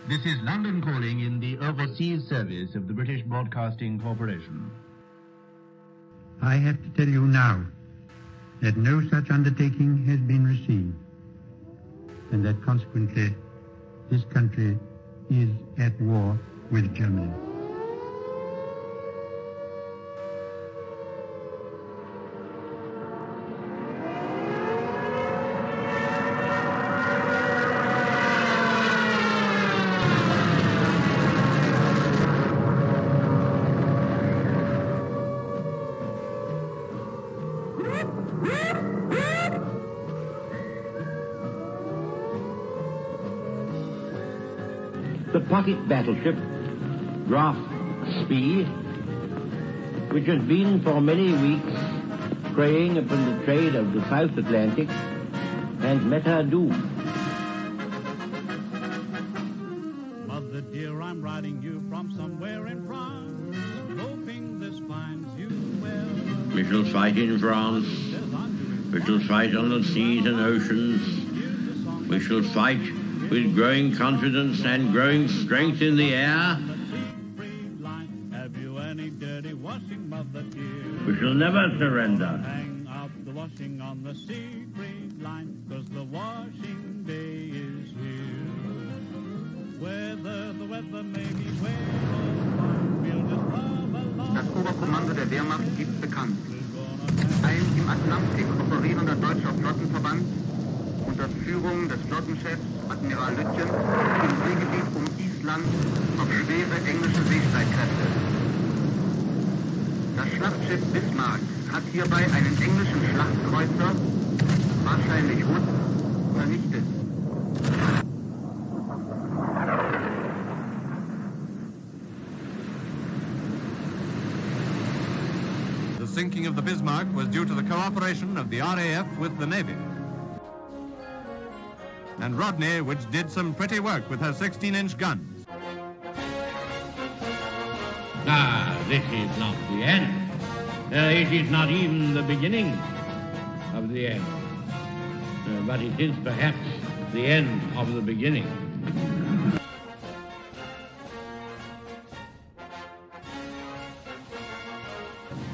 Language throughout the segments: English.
This is London calling in the Overseas Service of the British Broadcasting Corporation. I have to tell you now that no such undertaking has been received, and that consequently this country is at war with Germany. The pocket battleship, Graf Spee, which has been for many weeks preying upon the trade of the South Atlantic, has met her doom. Mother dear, I'm writing you from somewhere in France, hoping this finds you well. We shall fight in France. We shall fight on the seas and oceans. We shall fight with growing confidence and growing strength in the air. We shall never surrender. Hang up the washing on the Siegfried line, 'cause the washing day is here. Whether the weather may be wet or fine, we'll just love along. Das Oberkommando der Wehrmacht gibt bekannt. Ein im Atlantik operierender deutscher Flottenverband unter Führung des Flottenchefs Admiral Lütjen im Seegebiet um Island auf schwere englische Seestreitkräfte. Das Schlachtschiff Bismarck hat hierbei einen englischen Schlachtkreuzer, wahrscheinlich Hood, vernichtet. The sinking of the Bismarck was due to the cooperation of the RAF with the Navy. And Rodney, which did some pretty work with her 16-inch guns. This is not the end. It is not even the beginning of the end. But it is perhaps the end of the beginning.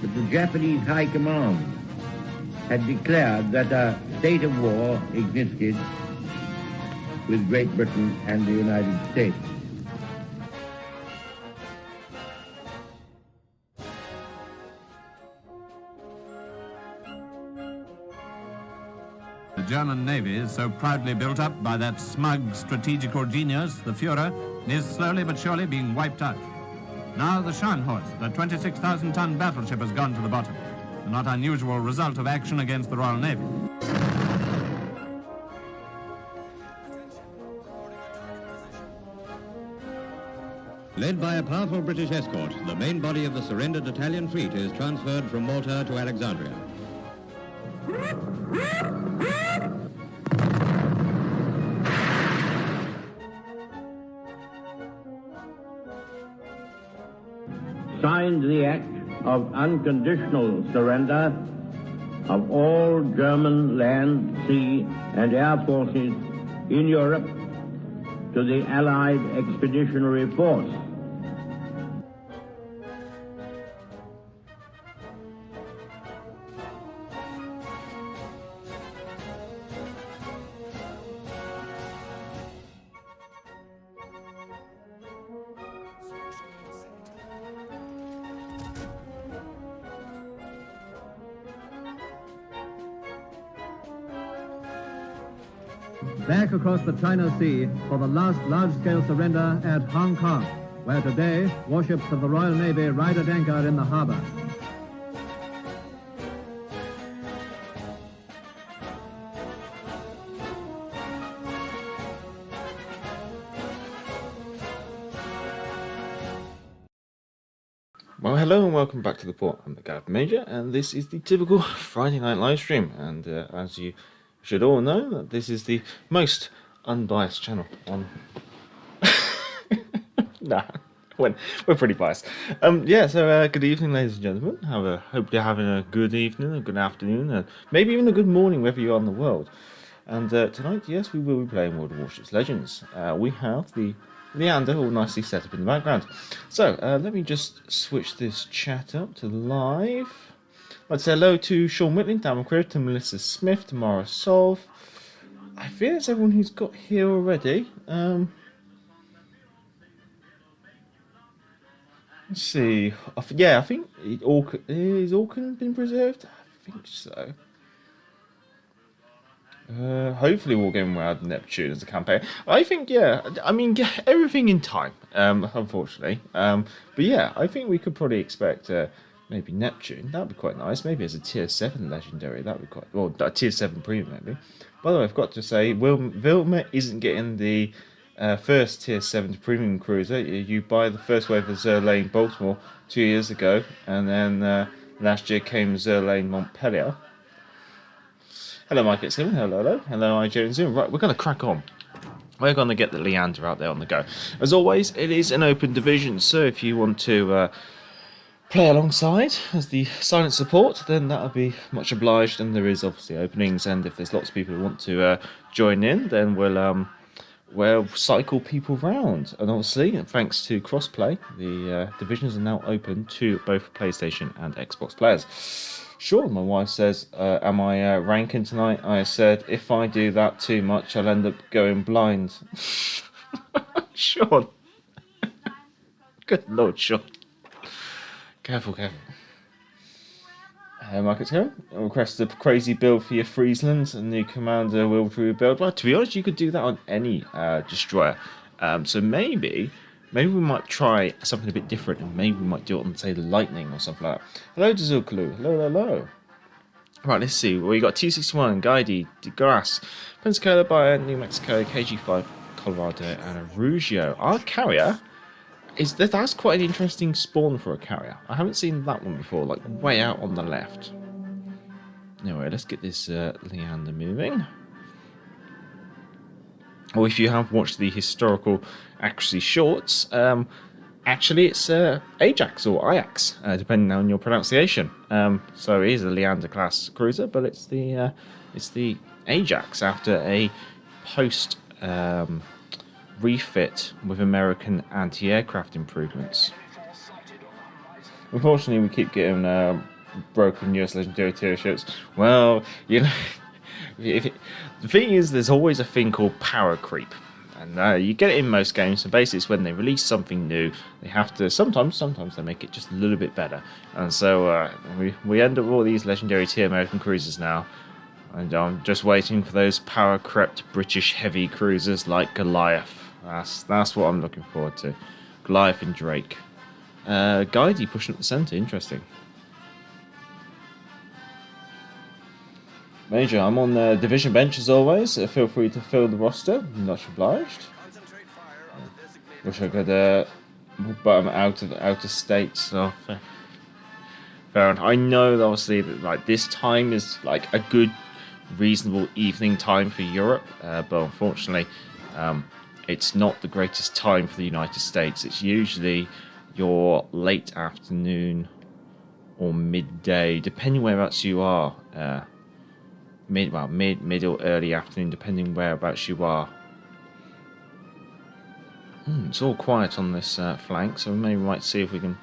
But the Japanese High Command had declared that a state of war existed with Great Britain and the United States. The German Navy, so proudly built up by that smug strategical genius, the Führer, is slowly but surely being wiped out. Now the Scharnhorst, the 26,000-ton battleship, has gone to the bottom, a not unusual result of action against the Royal Navy. Led by a powerful British escort, the main body of the surrendered Italian fleet is transferred from Malta to Alexandria. Signed the act of unconditional surrender of all German land, sea, and air forces in Europe to the Allied Expeditionary Force. Back across the China Sea for the last large-scale surrender at Hong Kong, where today warships of the Royal Navy ride at anchor in the harbor. Well, hello and welcome back to the port. I'm the Gareth Major, and this is the typical Friday night live stream. And as you should all know, that this is the most unbiased channel on. Nah, we're pretty biased. So good evening, ladies and gentlemen. Hope you're having a good evening, a good afternoon, and maybe even a good morning wherever you are in the world. And tonight, yes, we will be playing World of Warships Legends. We have the Leander all nicely set up in the background. So, let me just switch this chat up to live. Let's say hello to Sean Whitling, Dan McCreary, to Melissa Smith, to Mara Solve. I feel it's everyone who's got here already. Let's see. Yeah, I think is Orkin been preserved? I think so. Hopefully we'll get Wild Neptune as a campaign. I think, yeah, I mean, everything in time, unfortunately. But yeah, I think we could probably expect maybe Neptune. That would be quite nice. Maybe as a tier 7 legendary. That would be quite, well, a tier 7 premium maybe. By the way, I've got to say, Vilma isn't getting the first tier 7 premium cruiser. You buy the first wave of Zerlane Baltimore 2 years ago, and then last year came Zerlane Montpellier. Hello, Mike. It's him. Hello. Hello, IJ and Zoom. Right, we're going to crack on. We're going to get the Leander out there on the go. As always, it is an open division, so if you want to play alongside as the silent support, then that would be much obliged. And there is obviously openings, and if there's lots of people who want to join in, then we'll cycle people round. And obviously, thanks to crossplay, the divisions are now open to both PlayStation and Xbox players. Sure, my wife says, am I ranking tonight? I said, if I do that too much, I'll end up going blind. Sean. Good Lord, Sean. Careful. Market's going. Request a crazy build for your Friesland, a new commander will build. Well, to be honest, you could do that on any destroyer. So maybe we might try something a bit different, and maybe we might do it on, say, the Lightning or something like that. Hello, Dazulkalu. Hello. Right, let's see. We got T61, Guidi, DeGrasse, Pensacola, Bayern, New Mexico, KG5, Colorado, and Arugio. Our carrier that's quite an interesting spawn for a carrier. I haven't seen that one before, like way out on the left. Anyway, let's get this Leander moving. Or if you have watched the historical accuracy shorts, actually it's Ajax or Ajax, depending on your pronunciation. So it is a Leander class cruiser, but it's the Ajax after a post refit with American anti-aircraft improvements. Unfortunately, we keep getting broken US Legendary tier ships. Well, you know, the thing is, there's always a thing called power creep, and you get it in most games. So basically, it's when they release something new, they have to sometimes they make it just a little bit better, and so we end up with all these legendary tier American cruisers now. And I'm just waiting for those power crept British heavy cruisers like Goliath. That's what I'm looking forward to. Goliath and Drake. Guidey pushing up the centre, interesting. Major, I'm on the division bench as always. Feel free to fill the roster. Much obliged. Wish I could, but I'm out of state, so fair enough. I know that obviously that like this time is like a good, reasonable evening time for Europe, but unfortunately, it's not the greatest time for the United States. It's usually your late afternoon or midday, depending whereabouts you are. Mid or early afternoon, depending whereabouts you are. It's all quiet on this flank, so maybe we might see if we can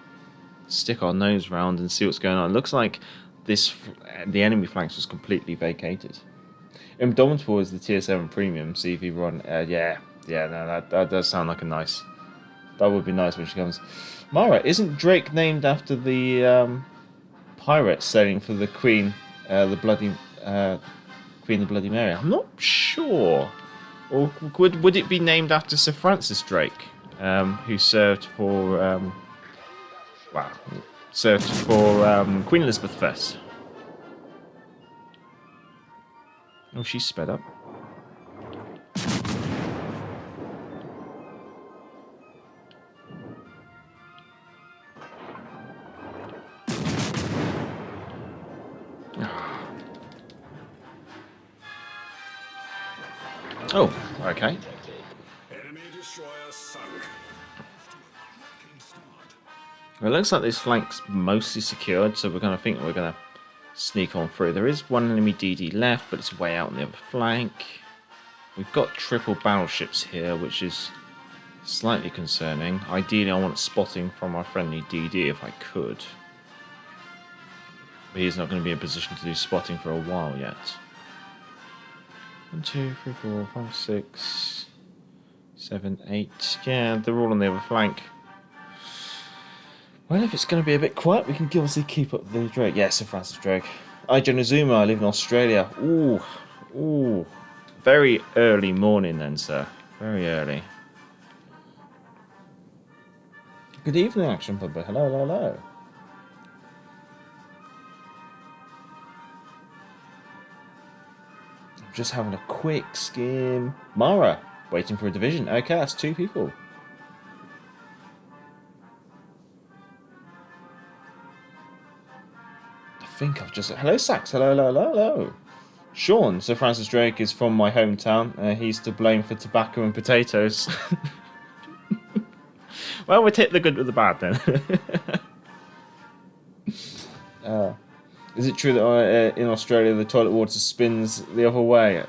stick our nose round and see what's going on. It looks like the enemy flanks was completely vacated. Indomitable is the tier 7 premium CV run. No, that does sound like that would be nice when she comes. Mara, isn't Drake named after the pirate sailing for the Queen, the Bloody Mary? I'm not sure. Or would it be named after Sir Francis Drake, who served for Queen Elizabeth I? Oh, she's sped up. Oh, okay. Enemy destroyer sunk. Well, it looks like this flank's mostly secured, so we're going to sneak on through. There is one enemy DD left, but it's way out on the other flank. We've got triple battleships here, which is Slightly concerning. Ideally, I want spotting from our friendly DD if I could. But he's not going to be in a position to do spotting for a while yet. 1, 2, 3, 4, 5, 6, 7, 8. Yeah, they're all on the other flank. Well, if it's going to be a bit quiet, we can obviously keep up the Drake. Yes, Sir Francis Drake. I, Jonazuma, I live in Australia. Ooh, ooh. Very early morning then, sir. Very early. Good evening, Action Pubber. Hello, hello, hello. I'm just having a quick skim. Mara, waiting for a division. Okay, that's 2 people. I think I've just... Hello, Sax. Hello, hello, hello, hello. Sean, Sir Francis Drake is from my hometown. He's to blame for tobacco and potatoes. Well, we'll take the good with the bad then. Is it true that in Australia the toilet water spins the other way?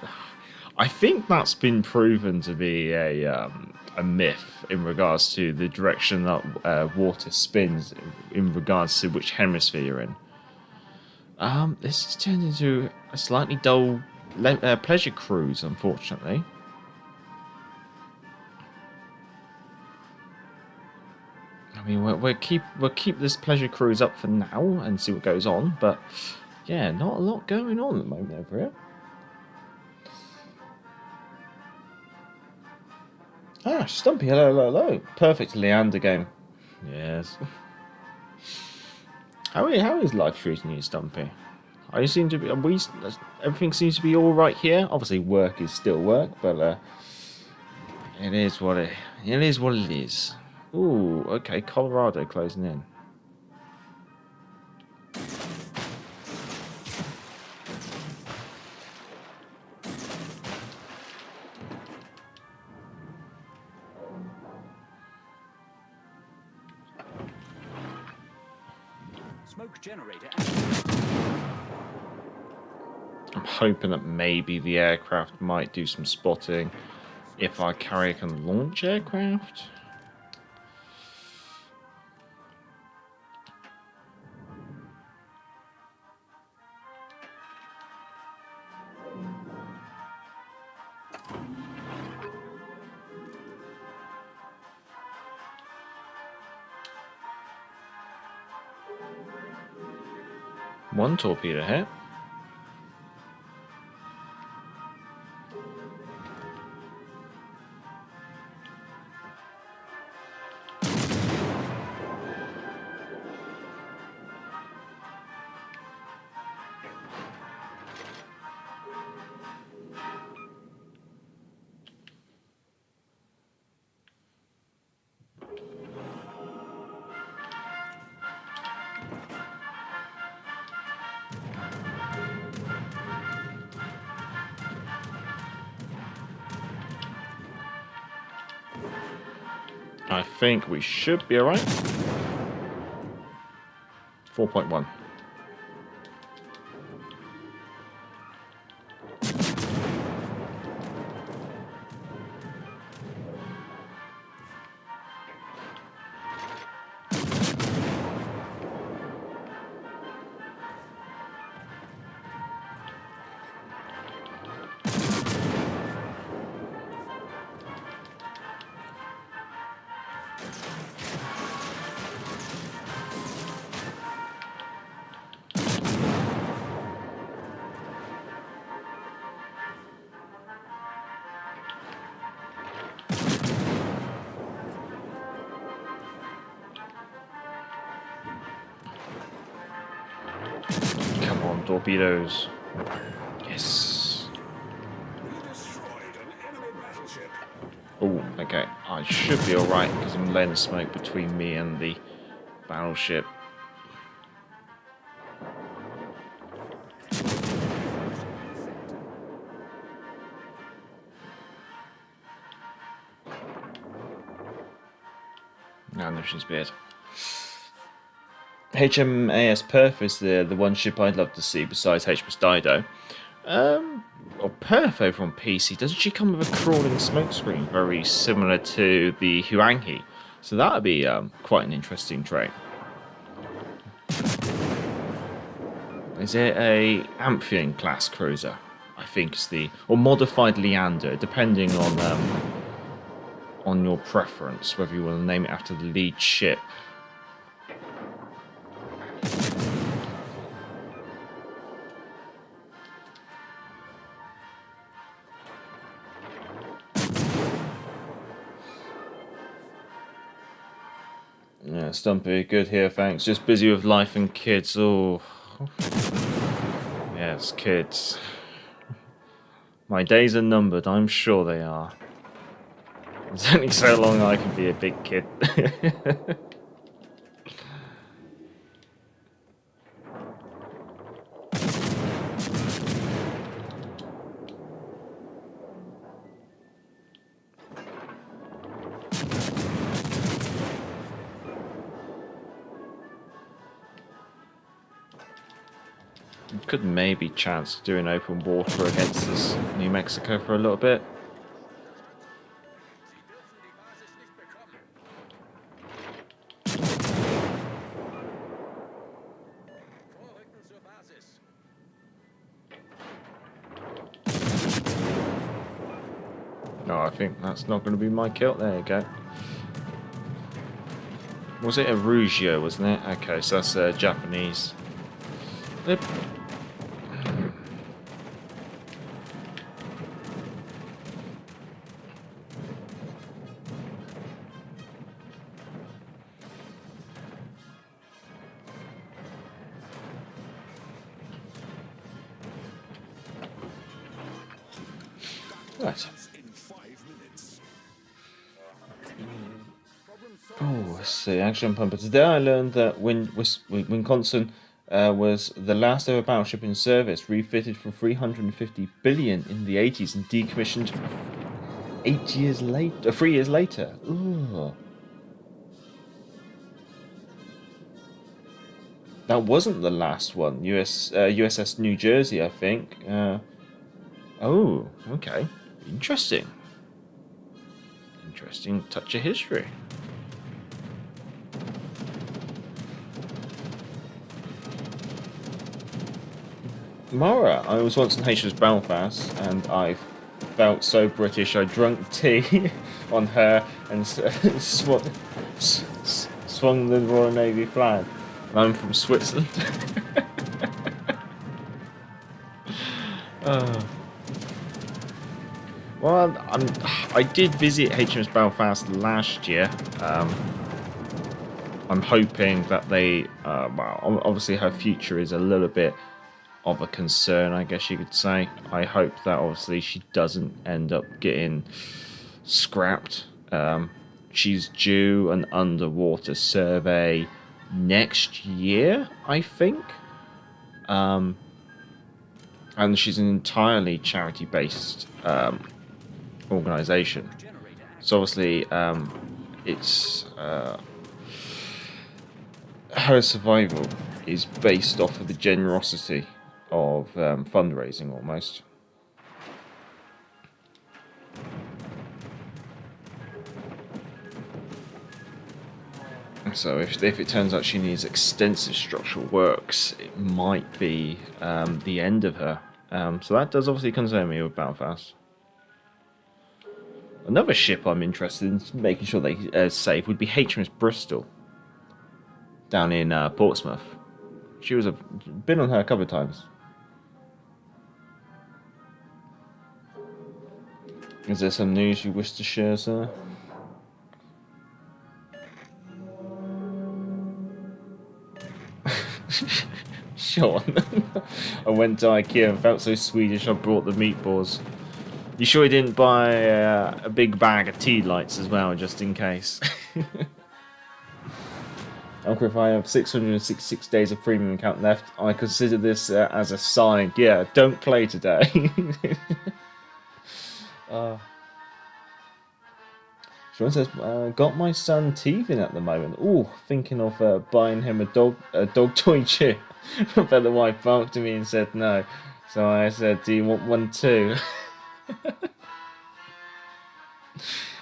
I think that's been proven to be a myth in regards to the direction that water spins in regards to which hemisphere you're in. This has turned into a slightly dull pleasure cruise, unfortunately. I mean, we'll keep this pleasure cruise up for now and see what goes on, but yeah, not a lot going on at the moment over here. Ah, Stumpy, hello, hello, hello. Perfect Leander game. Yes. How is life treating you, Stumpy? I seem to be. Everything seems to be all right here. Obviously, work is still work, but it is what it is. Ooh, okay, Colorado closing in. Smoke generator. I'm hoping that maybe the aircraft might do some spotting if our carrier can launch aircraft. One torpedo hit. I think we should be alright. 4.1. Come on, torpedoes. Yes. We destroyed an enemy battleship. Oh, okay. I should be alright because I'm laying the smoke between me and the battleship. Now, no, she's beard. HMAS Perth is the one ship I'd love to see besides HMS Dido. Or Perth over on PC, doesn't she come with a crawling smokescreen very similar to the Huanghe? So that would be quite an interesting trait. Is it a Amphion class cruiser? I think it's or modified Leander, depending on your preference, whether you want to name it after the lead ship. Yeah, Stumpy, good here, thanks. Just busy with life and kids. Oh, yes, kids. My days are numbered, I'm sure they are. It's only so long I can be a big kid. Could maybe chance doing open water against this New Mexico for a little bit. No, I think that's not going to be my kill. There you go. Was it a Rugio, wasn't it? Okay, so that's Japanese. Yep. Right. Oh, let's see. Action Pumper. Today I learned that Wisconsin was the last ever battleship in service, refitted for 350 billion in the 80s and decommissioned 3 years later. Ooh. That wasn't the last one. USS New Jersey, I think. Oh, okay. Interesting. Interesting touch of history. Mara, I was once in HMS Belfast and I felt so British I drank tea on her and swung the Royal Navy flag. I'm from Switzerland. Well, I did visit HMS Belfast last year. I'm hoping that they, well, obviously her future is a little bit of a concern, I guess you could say. I hope that obviously she doesn't end up getting scrapped. She's due an underwater survey next year, I think. And she's an entirely charity-based organization. So obviously, it's her survival is based off of the generosity of fundraising, almost. So if it turns out she needs extensive structural works, it might be the end of her. So that does obviously concern me with Belfast. Another ship I'm interested in making sure they are safe would be HMS Bristol down in Portsmouth. She was been on her a couple of times. Is there some news you wish to share, sir? Sean, I went to IKEA and felt so Swedish I brought the meatballs. You sure you didn't buy a big bag of tea lights as well, just in case? Uncle, if I have 666 days of premium account left, I consider this as a sign. Yeah, don't play today. Sean says, got my son teething at the moment. Ooh, thinking of buying him a dog toy chip. But the wife barked at me and said no. So I said, do you want one too?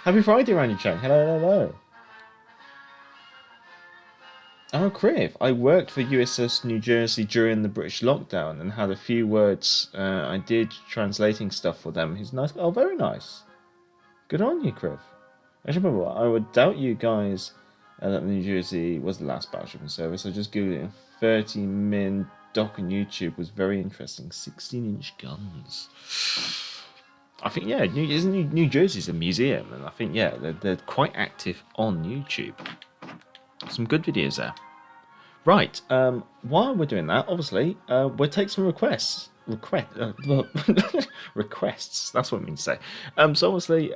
Happy Friday, Randy Chang. Hello, hello. Oh, Criv. I worked for USS New Jersey during the British lockdown and had a few words I did translating stuff for them. He's nice. Oh, very nice. Good on you, Criv. I should remember, I would doubt you guys that New Jersey was the last battleship in service. I just googled it. 30 min doc on YouTube was very interesting. 16-inch guns. I think, yeah, New Jersey's a museum, and I think, yeah, they're quite active on YouTube. Some good videos there. Right, while we're doing that, obviously, we'll take some requests. Requests, that's what I mean to say. So obviously,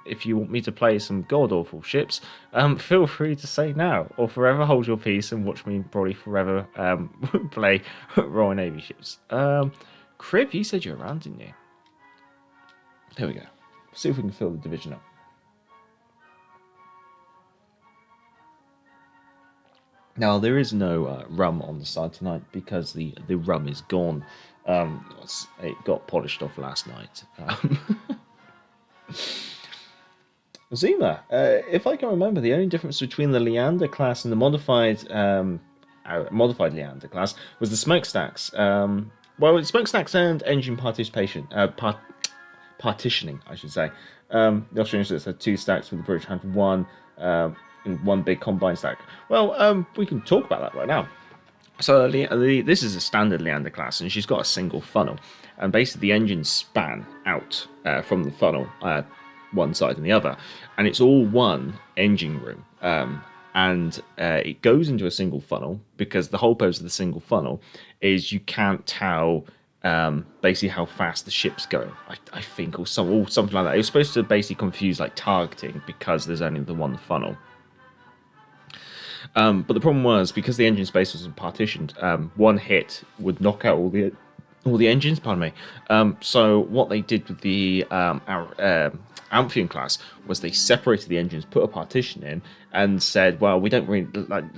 if you want me to play some god-awful ships, feel free to say now, or forever hold your peace and watch me probably forever play Royal Navy ships. Crib, you said you're around, didn't you? There we go. See if we can fill the division up. Now, there is no rum on the side tonight because the rum is gone. It got polished off last night. Zima, if I can remember, the only difference between the Leander class and the modified Leander class was the smokestacks. Well, smokestacks and engine partitioning, I should say. The Australian ships had 2 stacks, with the British had 1. In one big combined stack. Well, we can talk about that right now. So this is a standard Leander class, and she's got a single funnel, and basically the engines span out from the funnel, one side and the other, and it's all one engine room. And it goes into a single funnel because the whole purpose of the single funnel is you can't tell basically how fast the ship's going. I think, or something like that. It was supposed to basically confuse like targeting because there's only the one funnel. But the problem was, because the engine space wasn't partitioned, one hit would knock out all the engines. Pardon me. So what they did with the Amphion class was they separated the engines, put a partition in, and said, "Well, we don't really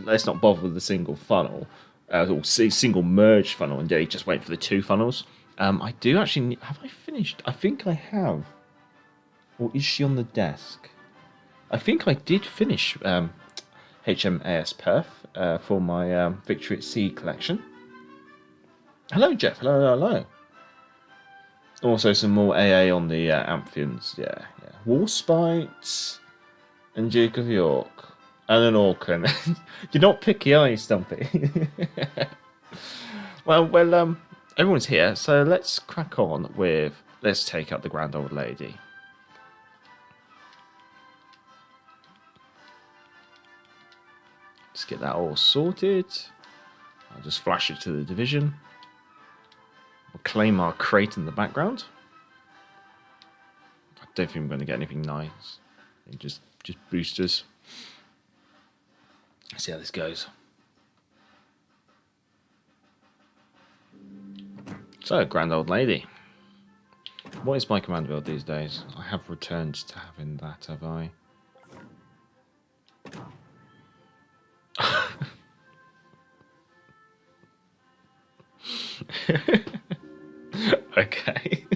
let's not bother with the single funnel, or single merge funnel, and they just wait for the 2 funnels." I do actually have I finished? I think I have. Or is she on the desk? I think I did finish. HMAS Perth for my Victory at Sea collection. Hello, Jeff. Hello. Also, some more AA on the Amphions. Yeah. Warspite and Duke of York. And an Orkan. You're not picky, are you, Stumpy? Well, everyone's here, so let's crack on with... Let's take out the Grand Old Lady. Let's get that all sorted. I'll just flash it to the division. We'll claim our crate in the background. I don't think I'm going to get anything nice. Just boosters. Let's see how this goes. So, Grand Old Lady. What is my command build these days? I have returned to having that, have I? Okay.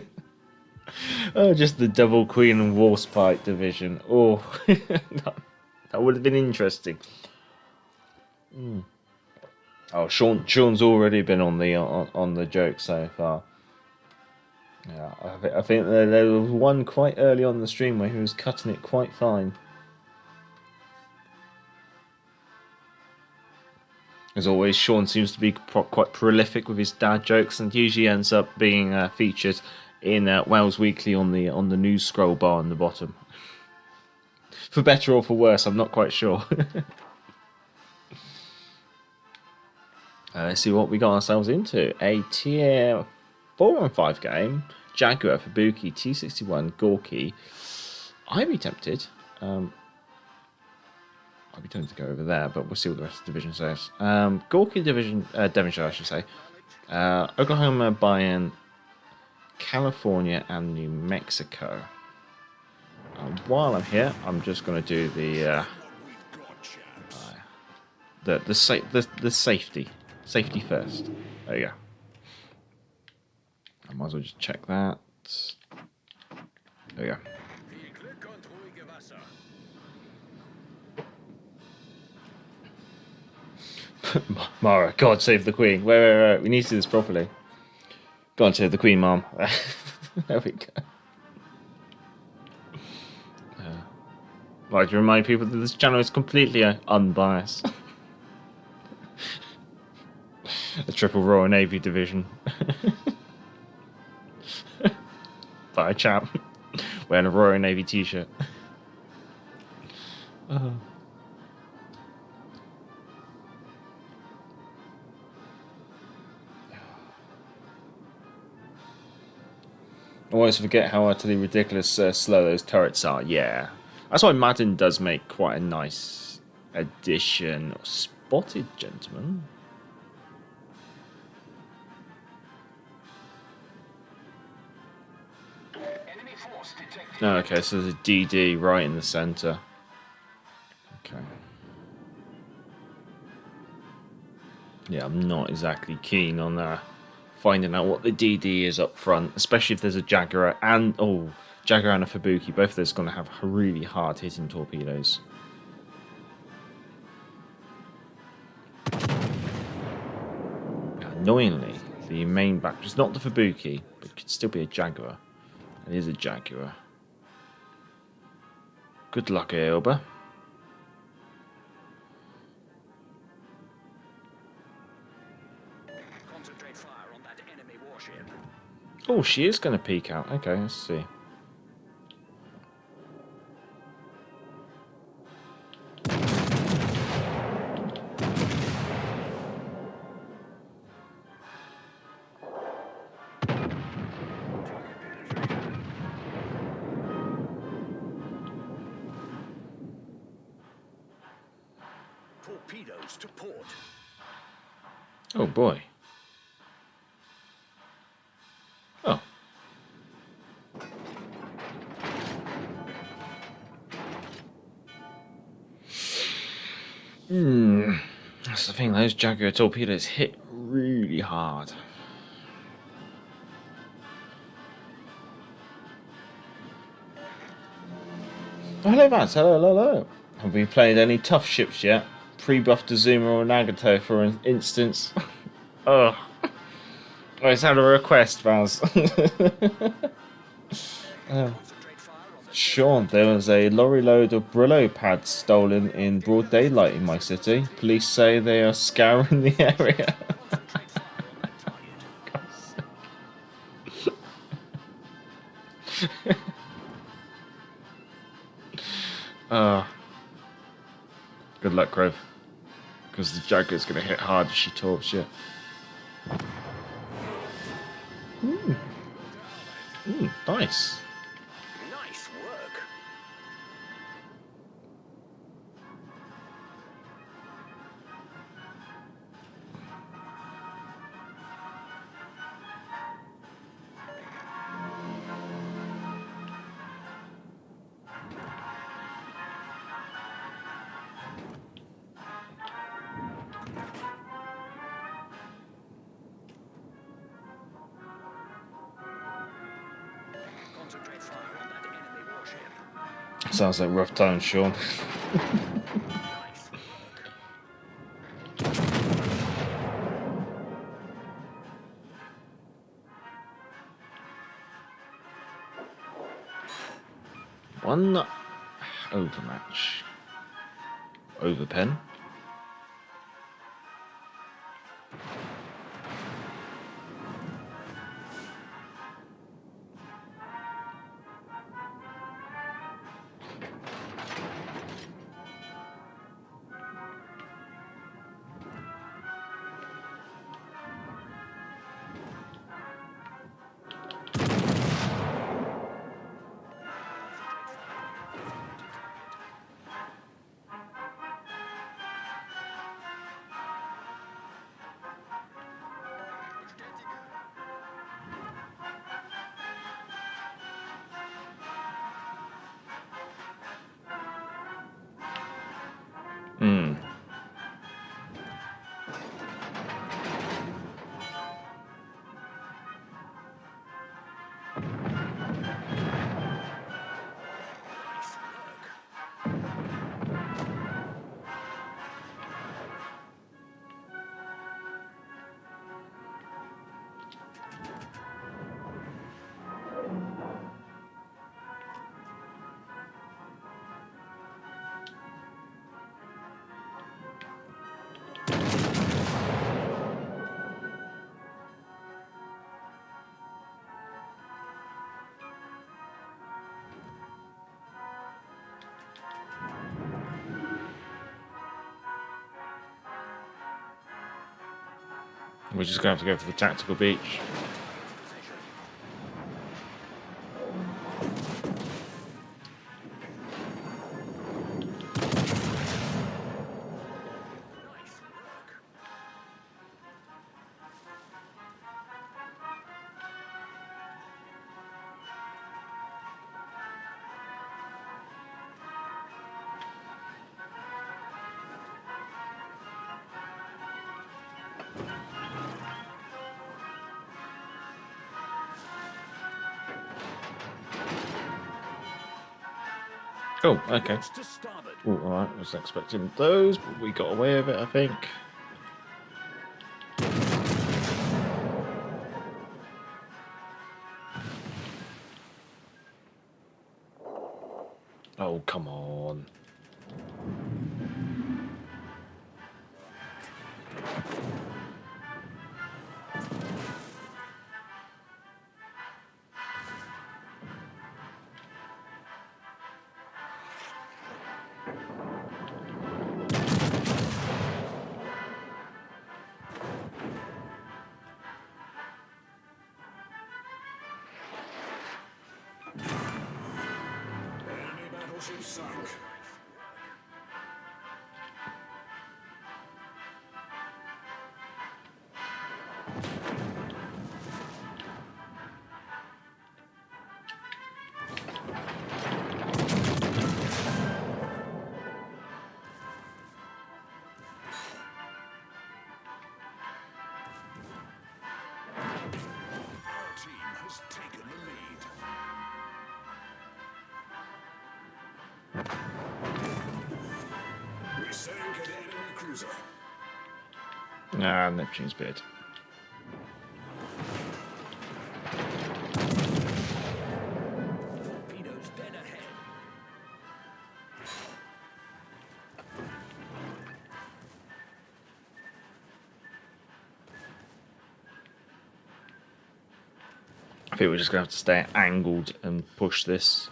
Oh, just the double Queen and Warspite division. Oh, that would have been interesting. Oh, Sean's already been on the joke so far. Yeah, I think there was one quite early on the stream where he was cutting it quite fine. As always, Sean seems to be quite prolific with his dad jokes, and usually ends up being featured in Wales Weekly on the news scroll bar on the bottom. For better or for worse, I'm not quite sure. Let's see what we got ourselves into. A tier 4 and 5 game. Jaguar, Fubuki, T61, Gorky. I'd be tempted. I'll be tempted to go over there, but we'll see what the rest of the division says. Gorky division, Devonshire, I should say. Oklahoma, Bayern, California, and New Mexico. While I'm here, I'm just going to do the safety first. There you go. I might as well just check that. There we go. Mara, God save the Queen. Wait. We need to do this properly. God save the Queen, Mom. There we go. I'd like to remind people that this channel is completely unbiased. A triple Royal Navy division. By a chap wearing a Royal Navy t-shirt. I always forget how utterly ridiculous slow those turrets are. Yeah. That's why Madden does make quite a nice addition. Spotted gentleman. Oh, okay, so there's a DD right in the centre. Okay. Yeah, I'm not exactly keen on finding out what the DD is up front, especially if there's a Jaguar and Jaguar and a Fubuki. Both of those are going to have really hard hitting torpedoes. Annoyingly, the main battery is not the Fubuki, but it could still be a Jaguar. It is a Jaguar. Good luck, Aoba. Concentrate fire on that enemy warship. Oh, she is going to peek out. Okay, let's see. Torpedoes to port. Oh boy. Oh. That's the thing, those Jaguar torpedoes hit really hard. Oh, hello, Vance. Hello. Have we played any tough ships yet? Pre-buff Dazuma or Nagato, for instance. Ugh. Oh, it's had a request, Vaz. Sean, there was a lorry load of Brillo pads stolen in broad daylight in my city. Police say they are scouring the area. Good luck, Grove. Because the Jaguar's going to hit hard if she torps you. Nice. Nice work. Concentrate fire on that enemy warship. Sounds like rough times, Sean. One overmatch. Overpen. We're just going to have to go for the tactical beach. Oh, okay. Oh, alright, wasn't expecting those, but we got away with it, I think. Oh, come on. Enemy battleship sunk. Our team has taken the lead. We sank an enemy cruiser. Ah, Neptune's bid. Torpedoes dead ahead. I think we're just going to have to stay angled and push this.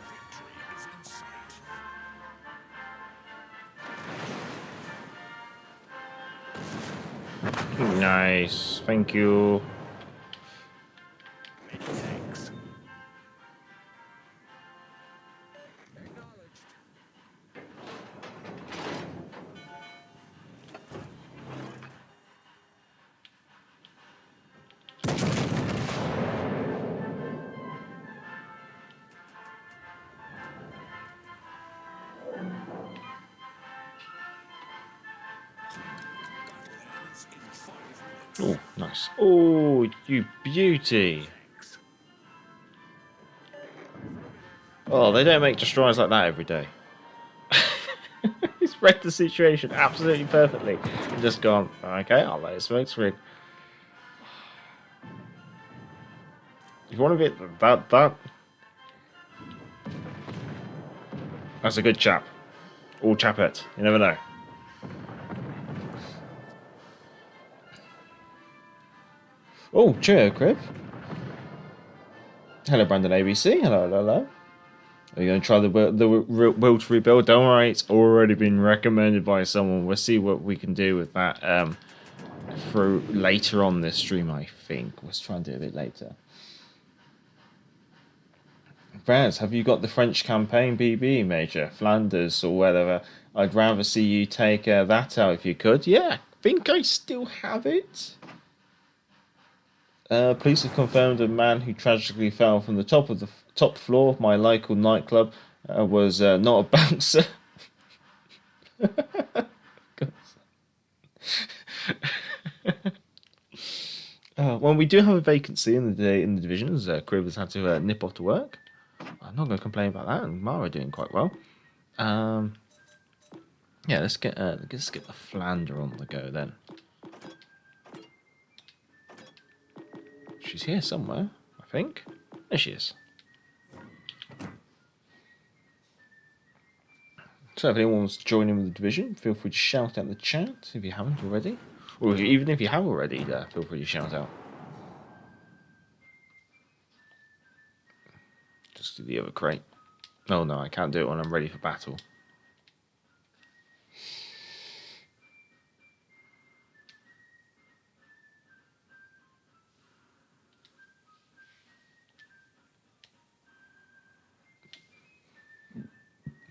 Victory is in sight. Nice, thank you. Many thanks. Lands in 5 minutes. Oh, nice. Oh, you beauty. Oh, they don't make destroyers like that every day. It's read the situation absolutely perfectly. And just gone, okay, I'll let it smoke screen. You want to be that? That's a good chap. Or chapette. You never know. Oh, cheer, Crib. Hello, Brandon ABC. Hello. Are you going to try the will to rebuild? Don't worry, it's already been recommended by someone. We'll see what we can do with that through later on this stream, I think. Let's try and do it a bit later. Vaz, have you got the French campaign BB, Major? Flanders or whatever? I'd rather see you take that out if you could. Yeah, I think I still have it. Police have confirmed a man who tragically fell from the top floor of my local nightclub was not a bouncer. Well, we do have a vacancy in the divisions. Crib has had to nip off to work. I'm not going to complain about that, and Mara doing quite well. Yeah, let's get the Flander on the go then. She's here somewhere, I think. There she is. So if anyone wants to join in with the division, feel free to shout out in the chat if you haven't already. Or even if you have already, feel free to shout out. Just do the other crate. Oh no, I can't do it when I'm ready for battle.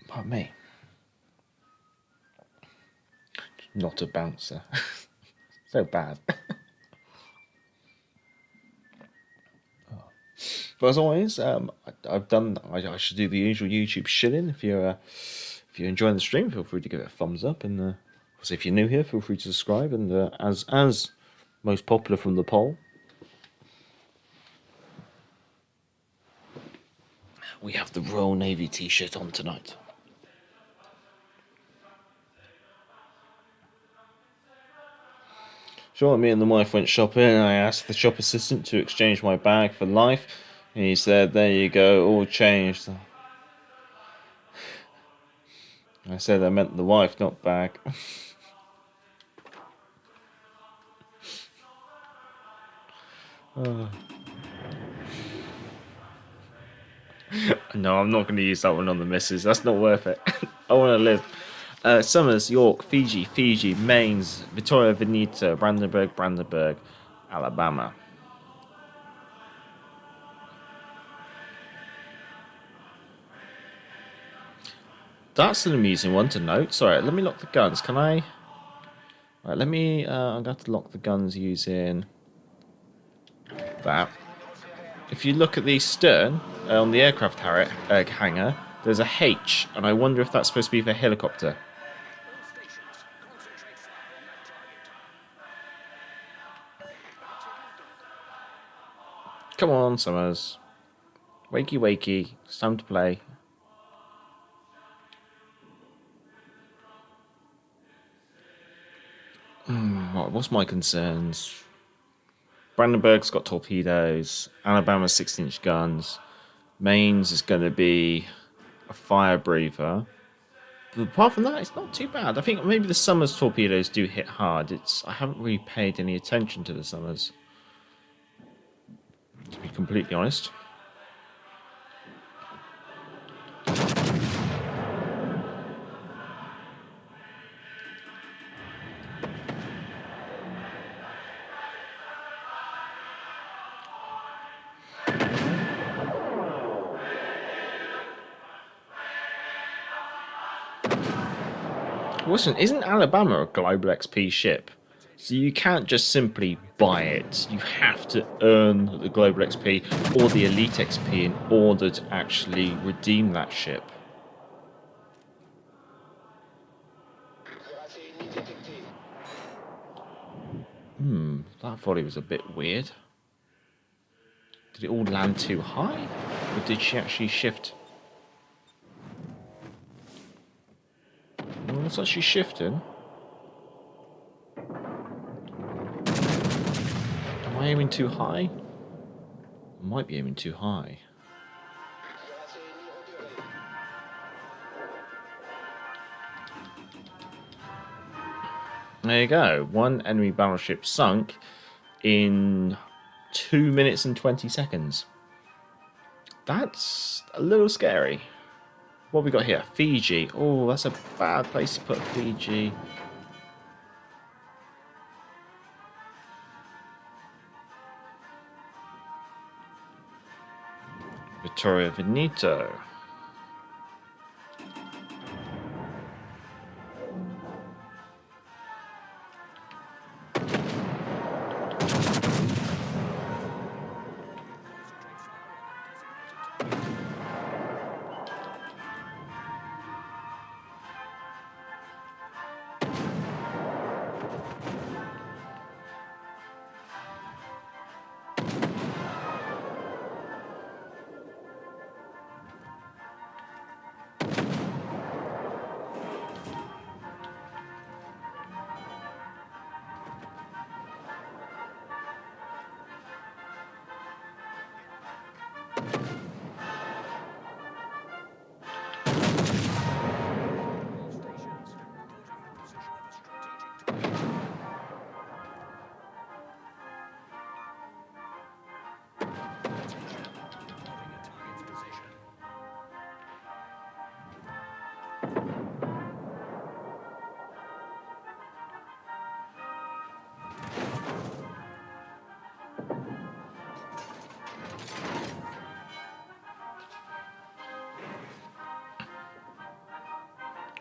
Pardon me. Not a bouncer. So bad. But as always, I've done. I should do the usual YouTube shilling. If you're enjoying the stream, feel free to give it a thumbs up. And also if you're new here, feel free to subscribe. And as most popular from the poll, we have the Royal Navy T-shirt on tonight. Sure, me and the wife went shopping, and I asked the shop assistant to exchange my bag for life, and he said, "There you go, all changed." I said I meant the wife, not bag. No, I'm not going to use that one on the missus. That's not worth it. I want to live. Summers, York, Fiji, Maines, Victoria, Veneto, Brandenburg, Alabama. That's an amusing one to note. Sorry, let me lock the guns. Can I? Right, let me. I'm going to have to lock the guns using that. If you look at the stern on the aircraft hangar, there's a H, and I wonder if that's supposed to be for helicopter. Come on, Summers. Wakey. It's time to play. What's my concerns? Brandenburg's got torpedoes. Alabama's 16-inch guns. Maine's is going to be a fire breather. But apart from that, it's not too bad. I think maybe the Summers torpedoes do hit hard. I haven't really paid any attention to the Summers, to be completely honest. Listen, isn't Alabama a Global XP ship? So you can't just simply buy it. You have to earn the Global XP or the Elite XP in order to actually redeem that ship. That volley was a bit weird. Did it all land too high? Or did she actually shift? Looks like she's shifting. Am I aiming too high? I might be aiming too high. There you go. One enemy battleship sunk in 2 minutes and 20 seconds. That's a little scary. What have we got here? Fiji. Oh, that's a bad place to put Fiji. Vittorio Veneto.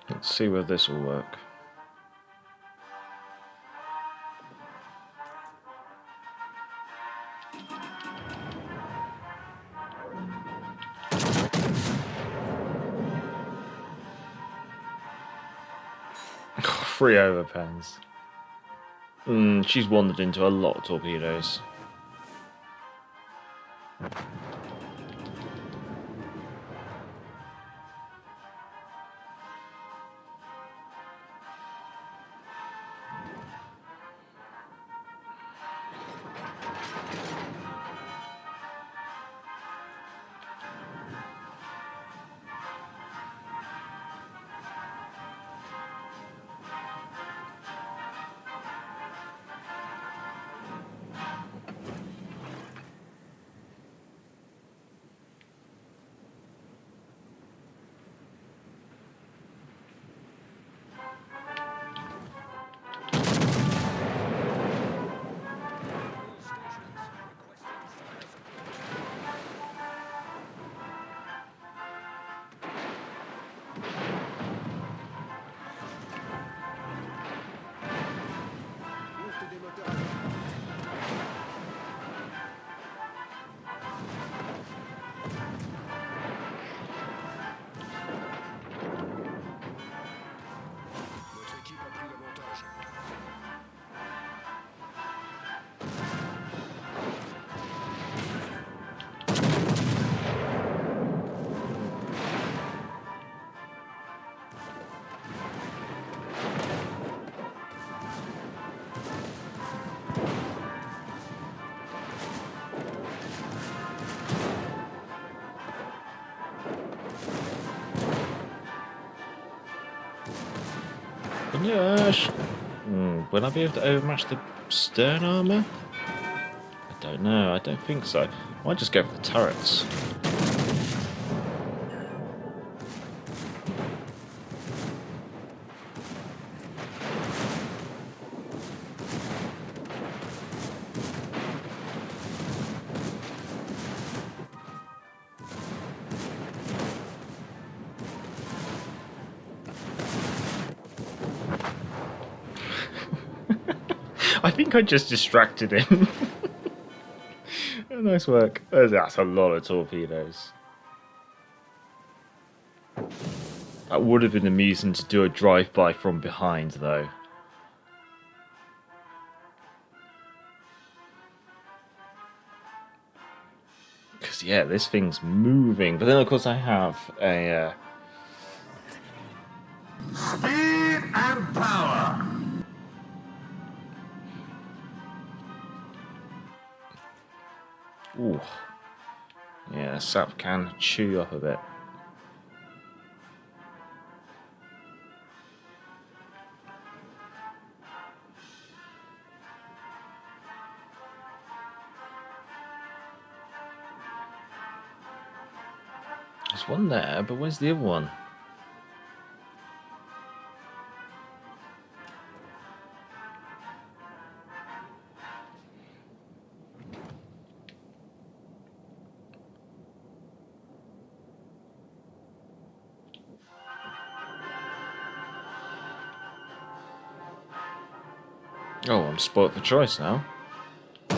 Let's see whether this will work. Three overpens. She's wandered into a lot of torpedoes. Yes. Will I be able to overmatch the stern armour? I don't know. I don't think so. I might just go for the turrets. I think I just distracted him. Nice work. That's a lot of torpedoes. That would have been amusing to do a drive-by from behind, though. Because, yeah, this thing's moving. But then, of course, I have a... Speed Ooh. Yeah, sap can chew you up a bit. There's one there, but where's the other one? Oh, I'm spoilt for choice now. I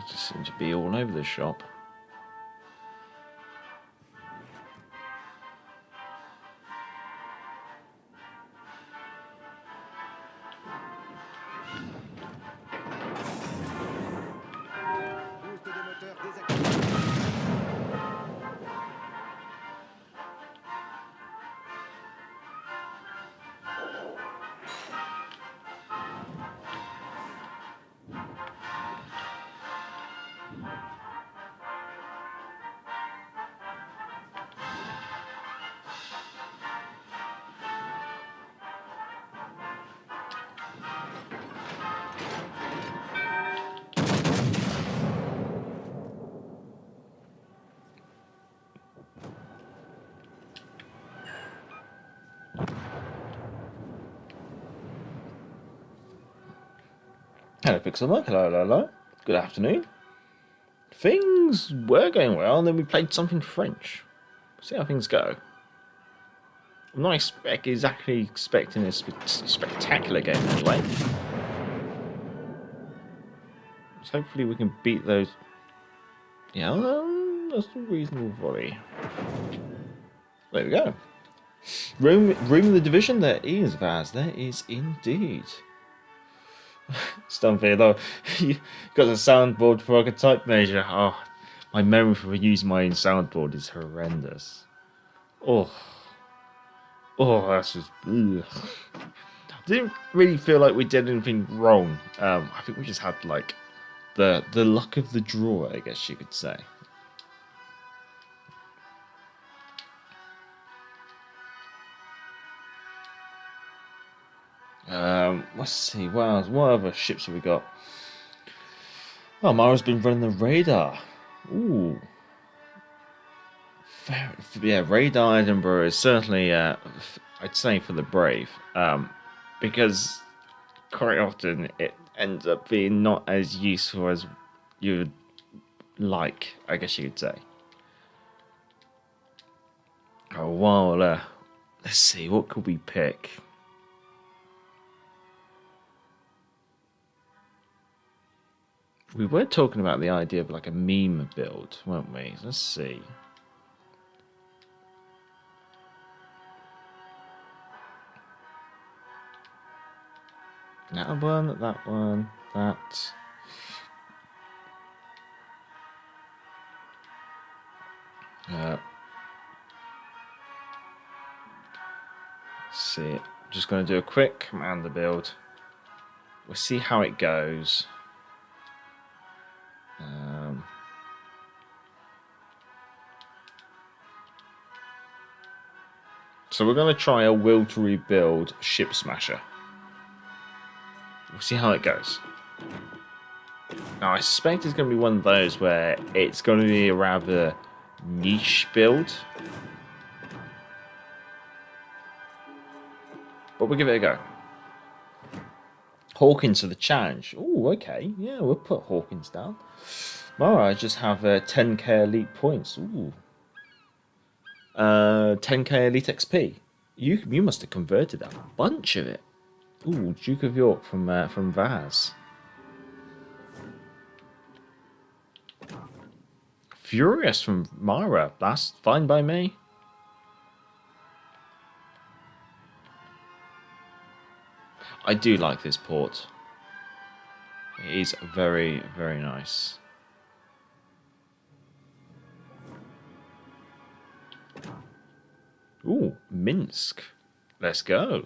just seem to be all over the shop. Hello, Pixelmark. Hello, hello, hello. Good afternoon. Things were going well, and then we played something French. See how things go. I'm not exactly expecting a spectacular game anyway. So hopefully we can beat those. Yeah, that's a reasonable volley. There we go. Room in the division. There is, Vaz. There is indeed. It's unfair though. You got a soundboard for like a type measure. Oh, my memory for using my own soundboard is horrendous. Oh, that's just. Ugh. Didn't really feel like we did anything wrong. I think we just had like the luck of the draw, I guess you could say. Let's see. What other ships have we got? Oh, Mara's been running the radar. Ooh. Yeah, radar Edinburgh is certainly, I'd say, for the brave. Because quite often it ends up being not as useful as you would like, I guess you could say. Oh, well, let's see, what could we pick? We were talking about the idea of like a meme build, weren't we? Let's see. That one, that. Let's see. Just going to do a quick commander build. We'll see how it goes. So we're going to try a will to rebuild ship smasher. We'll see how it goes. Now I suspect it's going to be one of those where it's going to be a rather niche build. But we'll give it a go. Hawkins for the challenge. Oh, okay. Yeah, we'll put Hawkins down. Mara, I just have 10k elite points. Ooh. 10k elite XP. You must have converted a bunch of it. Ooh, Duke of York from Vaz. Furious from Mara. That's fine by me. I do like this port. It is very, very nice. Ooh, Minsk. Let's go.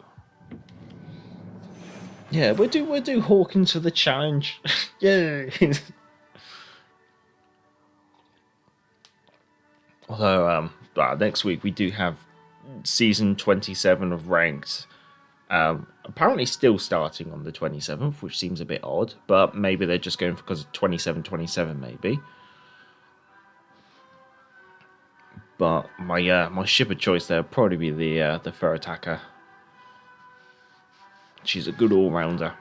Yeah, we'll do Hawkins for the challenge. Yay! Although, next week we do have season 27 of Ranked. Apparently still starting on the 27th, which seems a bit odd, but maybe they're just going because of 27-27 maybe. But my ship of choice there would probably be the fur attacker. She's a good all-rounder.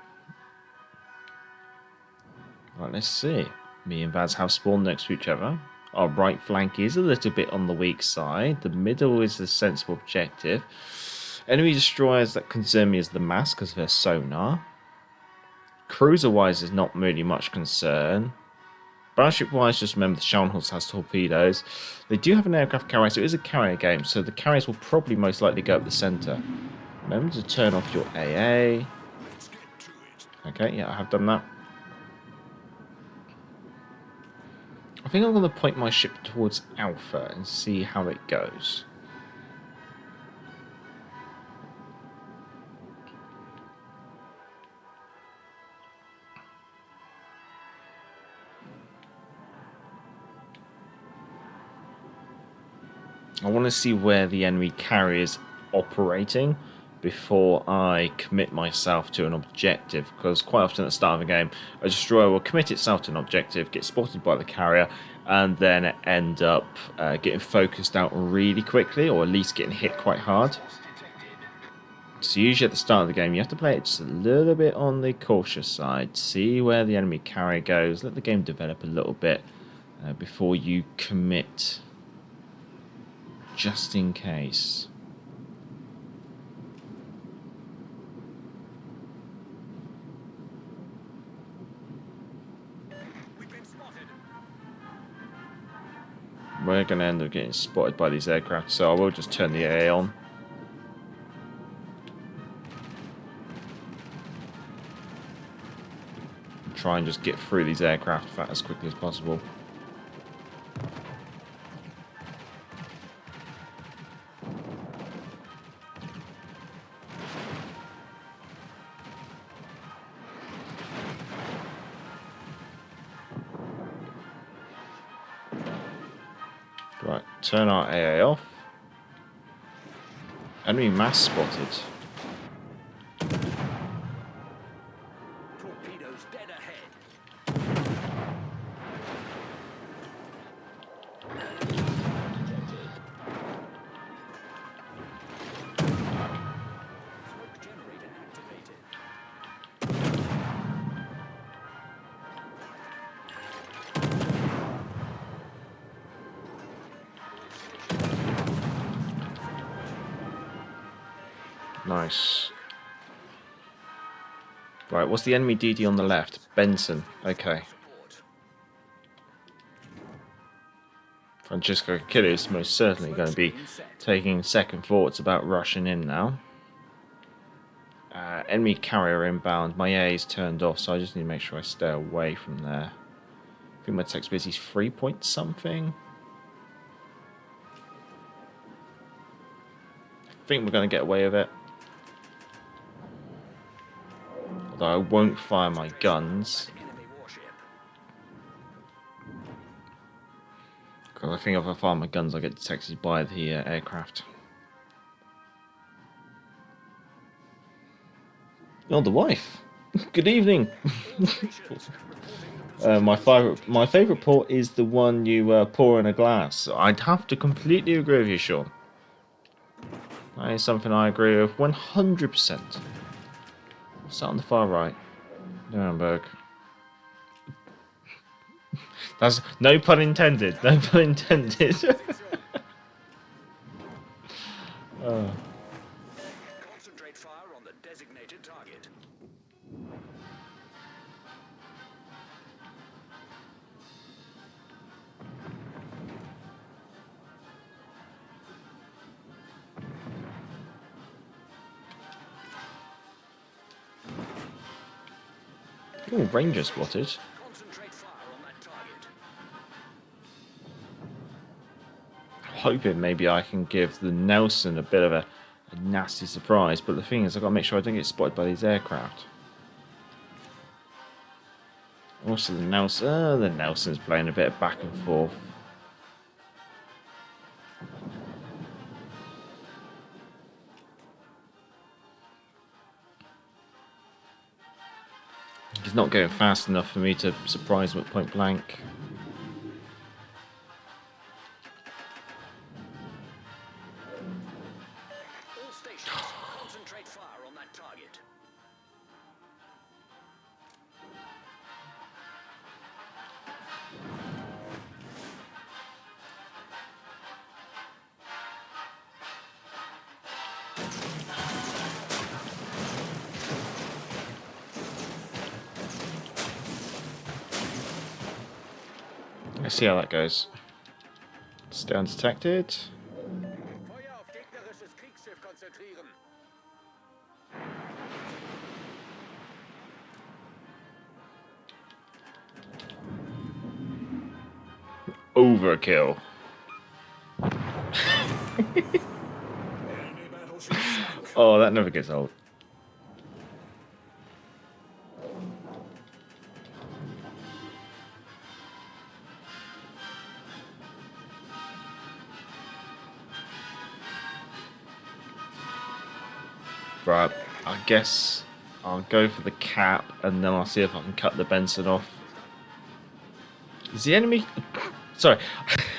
Right, let's see. Me and Vaz have spawned next to each other. Our right flank is a little bit on the weak side. The middle is a sensible objective. Enemy destroyers that concern me is the mass because of their sonar. Cruiser-wise is not really much concern. Battleship-wise, just remember the Scharnhorst has torpedoes. They do have an aircraft carrier, so it is a carrier game, so the carriers will probably most likely go up the centre. Remember to turn off your AA. Okay, yeah, I have done that. I think I'm going to point my ship towards Alpha and see how it goes. I want to see where the enemy carrier is operating before I commit myself to an objective, because quite often at the start of a game a destroyer will commit itself to an objective, get spotted by the carrier, and then end up getting focused out really quickly, or at least getting hit quite hard. So usually at the start of the game you have to play it just a little bit on the cautious side, see where the enemy carrier goes, let the game develop a little bit before you commit, just in case. We're going to end up getting spotted by these aircraft, so I will just turn the AA on. Try and just get through these aircraft as quickly as possible. Right, turn our AA off. Enemy mass spotted. Torpedoes dead ahead. Smoke generator activated. Nice. Right, what's the enemy DD on the left? Benson. Okay. Francisco Achille is most certainly going to be taking second thoughts about rushing in now. Enemy carrier inbound. My A is turned off, so I just need to make sure I stay away from there. I think my text busy is 3 point something. I think we're going to get away with it. Although I won't fire my guns. Because I think if I fire my guns, I'll get detected by the aircraft. Oh, the wife. Good evening. My favourite port is the one you pour in a glass. I'd have to completely agree with you, Sean. That is something I agree with 100%. What's that on the far right? Nuremberg. That's no pun intended. No pun intended. Concentrate fire on the designated target. Oh, Ranger spotted. Concentrate fire on that target. hoping maybe I can give the Nelson a bit of a nasty surprise, but the thing is I've got to make sure I don't get spotted by these aircraft. Also the Nelson's playing a bit of back and forth. He's not going fast enough for me to surprise him at point blank. All stations, concentrate fire on that target. Let's see how that goes. Stay undetected. Feuer auf gegnerisches Kriegsschiff konzentrieren. Overkill. Enemy battleship sunk. Oh, that never gets old. Right, I guess I'll go for the cap and then I'll see if I can cut the Benson off. Is the enemy... Sorry,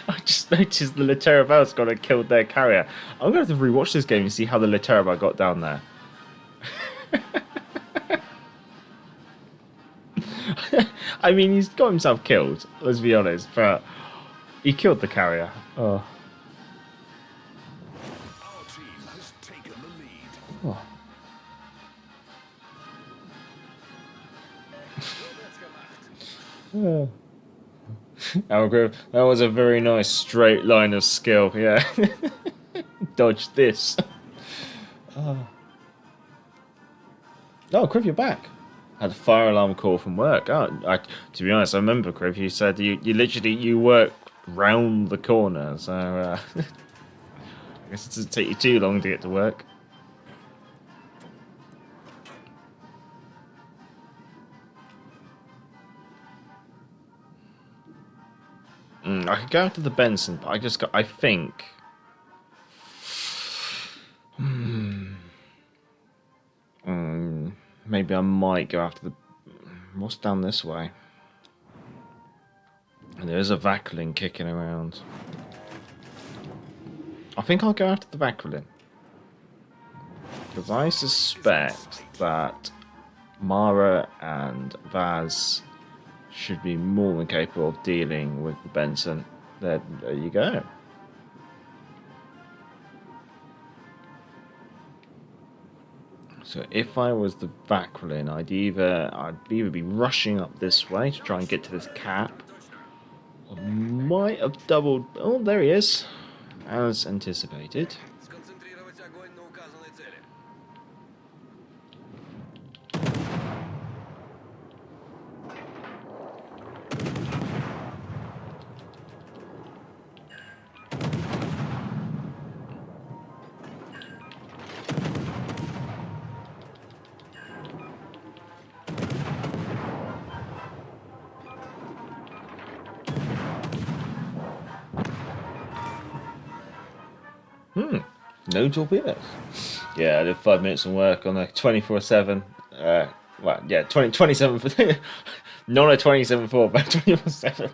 I just noticed the Literaba's got and killed their carrier. I'm going to have to rewatch this game and see how the Literaba got down there. I mean, he's got himself killed, let's be honest, but he killed the carrier. Oh. Our team has taken the lead. Oh. Oh. That was a very nice straight line of skill, yeah. Dodge this. Oh, Criv, you're back. Had a fire alarm call from work. To be honest, I remember, Criv, you said you literally work round the corner, so I guess it doesn't take you too long to get to work. I could go after the Benson, but I think... maybe I might go after the... What's down this way? And there is a Vaquelin kicking around. I think I'll go after the Vaquelin. Because I suspect that Mara and Vaz should be more than capable of dealing with the Benson. There you go. So if I was the Vaquelin, I'd either be rushing up this way to try and get to this cap, or might have doubled. Oh, there he is, as anticipated. Сконцентрировать огонь на указанной цели. No torpedoes. Yeah, I did 5 minutes of work on a 24/7. Well, yeah, 27 for not a 27/4, but 24/7.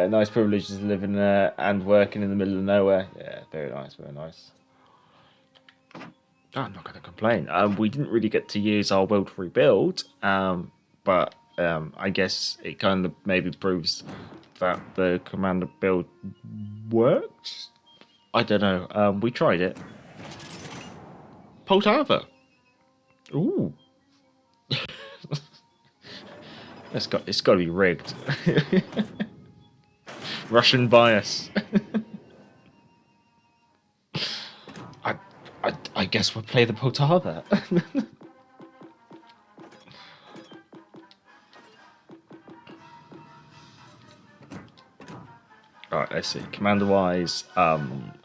Nice privilege to live in and working in the middle of nowhere. Yeah, very nice, very nice. I'm not going to complain. We didn't really get to use our will to rebuild, but I guess it kind of maybe proves that the commander build works. I don't know. We tried it. Poltava. Ooh. It's got to be rigged. Russian bias. I guess we'll play the Poltava. Right, let's see. Commander-wise,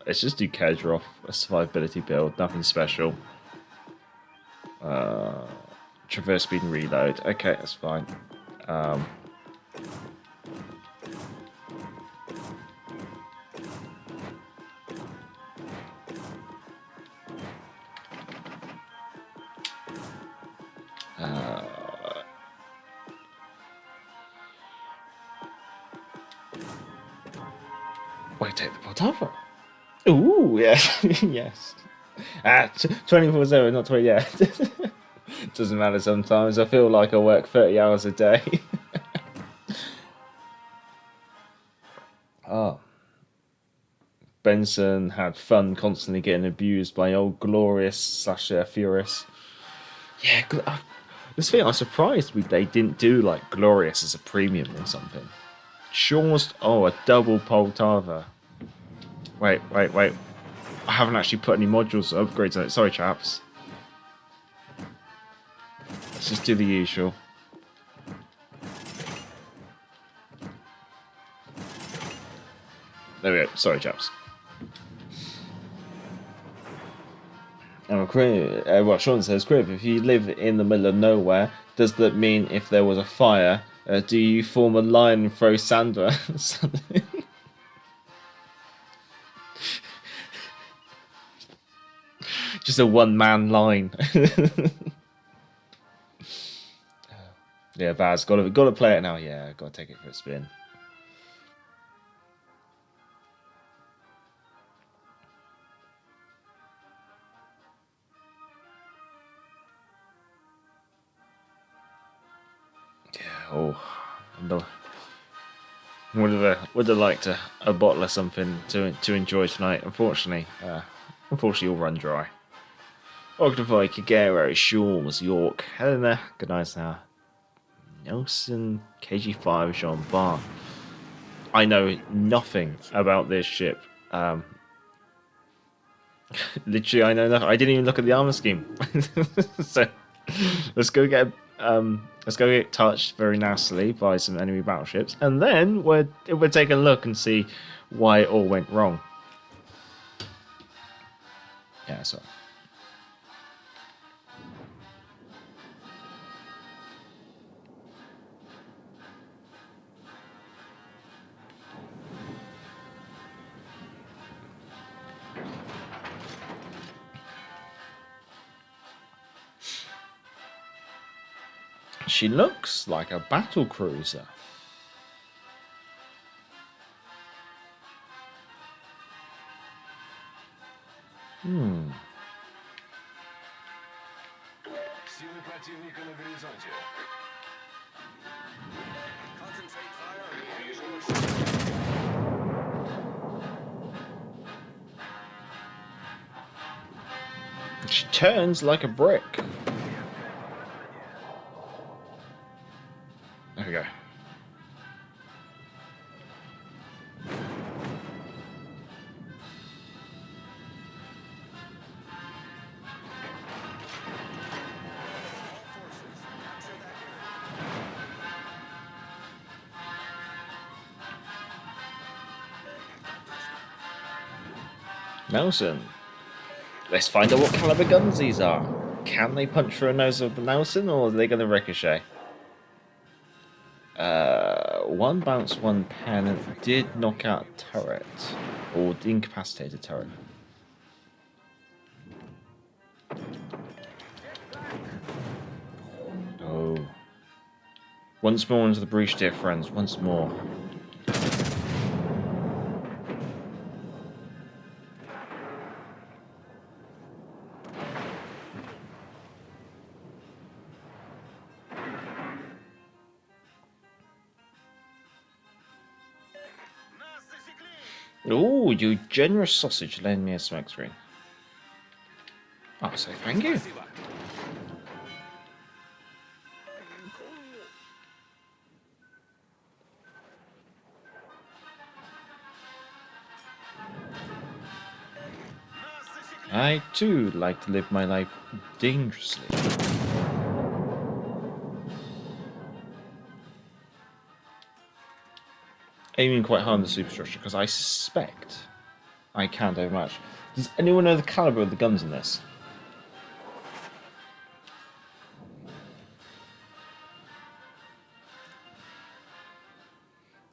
let's just do Kedrov, a survivability build, nothing special. Traverse speed and reload. Okay, that's fine. Wait, take the Poltava. Ooh, yes, yes. 24/7, not 20. Yeah, doesn't matter. Sometimes I feel like I work 30 hours a day. Oh, Benson had fun constantly getting abused by old Glorious / Furious. Yeah, this thing I'm surprised they didn't do like Glorious as a premium or something. Shaw's, a double Poltava. Wait. I haven't actually put any modules or upgrades on it. Sorry, chaps. Let's just do the usual. There we go. Sorry, chaps. Well, Sean says, Crib, if you live in the middle of nowhere, does that mean if there was a fire, do you form a line and throw Sandra? Just a one-man line. Yeah, Vaz, gotta play it now. Yeah, gotta take it for a spin. Yeah, would have liked a bottle of something to enjoy tonight. Unfortunately, all run dry. Octavie, Kagero, Shawms, York, Helena, good night now. Nelson, KG5, Jean Bar. I know nothing about this ship. Literally, I know nothing. I didn't even look at the armor scheme. So let's go get touched very nastily by some enemy battleships, and then we're taking a look and see why it all went wrong. Yeah, sorry. She looks like a battle cruiser. Силы противника на горизонте. Concentrate fire. She turns like a brick. There we go. Nelson. Let's find out what caliber guns these are. Can they punch through a nose of the Nelson, or are they going to ricochet? One bounce, one pen did knock out turret, or incapacitated turret. Oh. Once more into the breach, dear friends, once more. Oh, you generous sausage, lend me a smoke screen. I'll say thank you. I too like to live my life dangerously. aiming quite high on the superstructure because I suspect I can't overmatch. Does anyone know the caliber of the guns in this?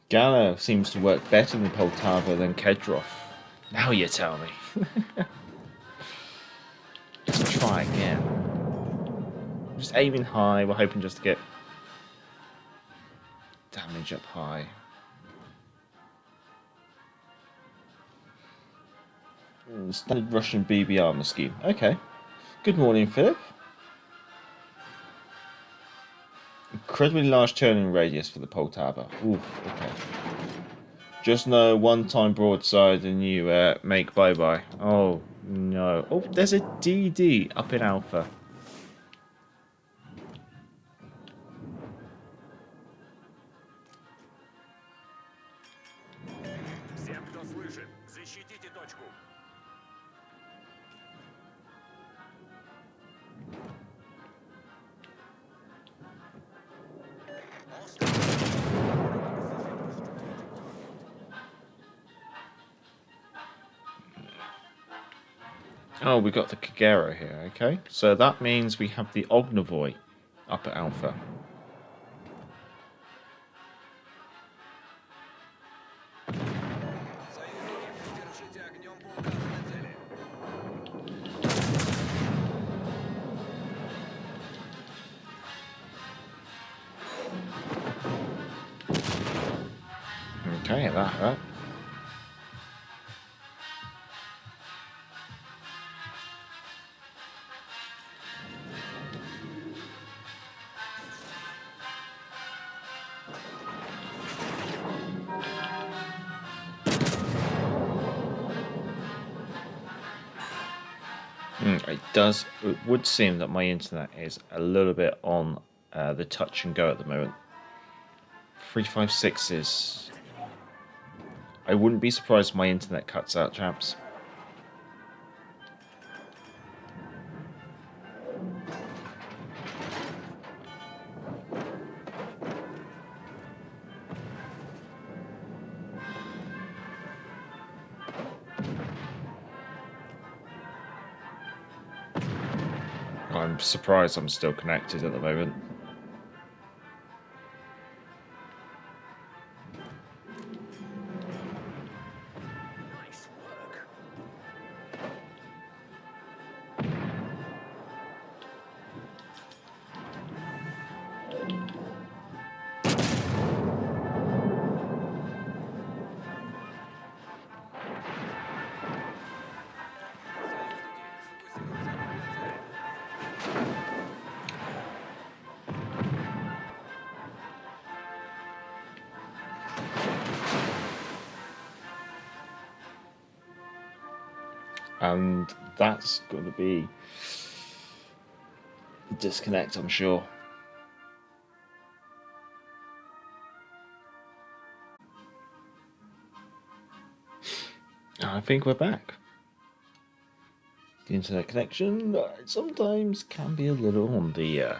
Gallo seems to work better in Poltava than Kedrov. Now you tell me. Let's try again. Just aiming high, we're hoping just to get damage up high. Standard Russian BB armor scheme. Okay. Good morning, Philip. Incredibly large turning radius for the Poltava. Ooh, okay. Just know one time broadside and you make bye-bye. Oh, no. Oh, there's a DD up in Alpha. Всем, кто слышит, защитите точку. Oh, we got the Kagero here, okay. So that means we have the Ognavoy up at Alpha. Okay, that hurt. It would seem that my internet is a little bit on the touch and go at the moment. 356s. I wouldn't be surprised if my internet cuts out, chaps. I'm surprised I'm still connected at the moment. Nice work. And that's going to be a disconnect, I'm sure. I think we're back. The internet connection sometimes can be a little on the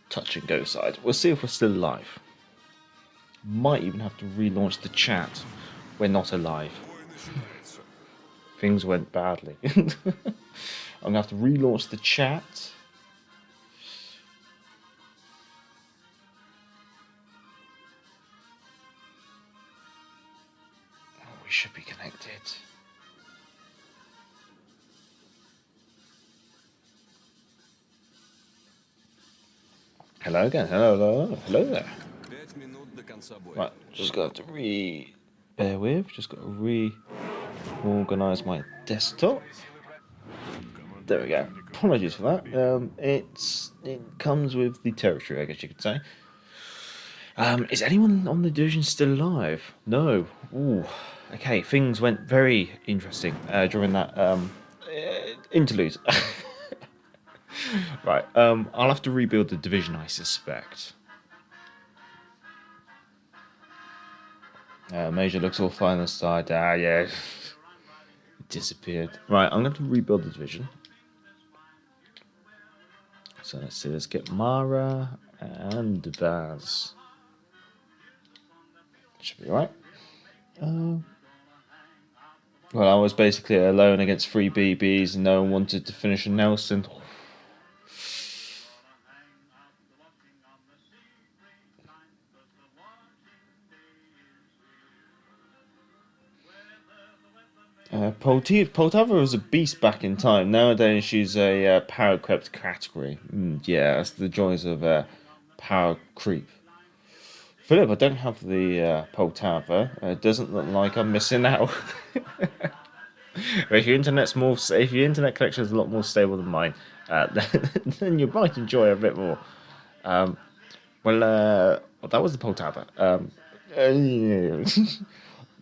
touch and go side. We'll see if we're still live. Might even have to relaunch the chat. We're not alive. Things went badly. I'm going to have to relaunch the chat. Oh, we should be connected. Hello again. Hello there. Right, just got to bear with. Just got to reorganize my desktop. There we go. Apologies for that. It comes with the territory, I guess you could say. Is anyone on the division still alive? No. Ooh. Okay, things went very interesting during that interlude. Right. I'll have to rebuild the division, I suspect. Major looks all fine on the side. Ah, yeah. It disappeared. Right, I'm going to rebuild the division. So let's see, let's get Mara and Vaz. Should be alright. Well, I was basically alone against 3 BBs and no one wanted to finish a Nelson. Poltava was a beast back in time. Nowadays she's a power crept category. Yeah, that's the joys of power creep. Philip, I don't have the Poltava. It doesn't look like I'm missing out. If your internet connection is a lot more stable than mine, then you might enjoy it a bit more. Well, that was the Poltava.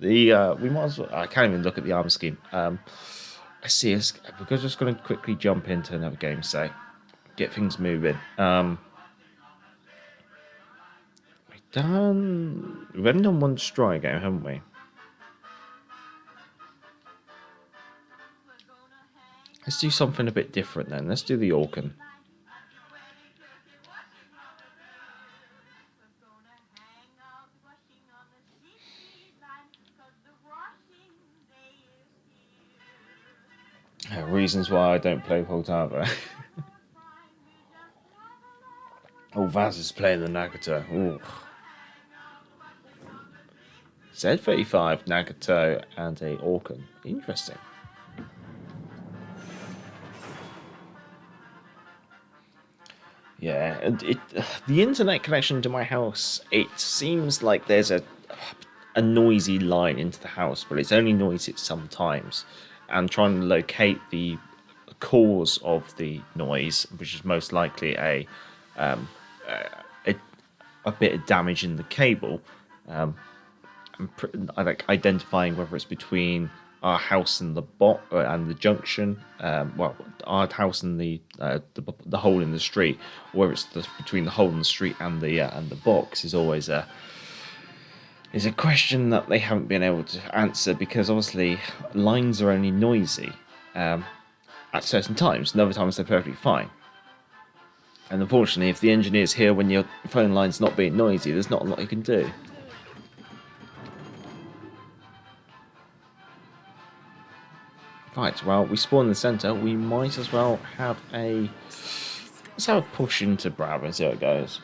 We might as well. I can't even look at the armor scheme. I see us. We're just going to quickly jump into another game, say, get things moving. We've only done one destroyer game, haven't we? Let's do something a bit different then. Let's do the Orkan. Reasons why I don't play Poltava. Oh, Vaz is playing the Nagato. Ooh. Z35, Nagato, and a Orkan. Interesting. Yeah, and the internet connection to my house, it seems like there's a noisy line into the house, but it's only noisy sometimes. And trying to locate the cause of the noise, which is most likely a bit of damage in the cable. I like identifying whether it's between our house and the and the junction, well, our house and the hole in the street, or whether it's between the hole in the street and the box is always a question that they haven't been able to answer, because obviously lines are only noisy at certain times, and other times they're perfectly fine. And unfortunately, if the engineer's here when your phone line's not being noisy, there's not a lot you can do. Right, well, we spawn in the centre. We might as well have let's have a push into Bravo and see how it goes.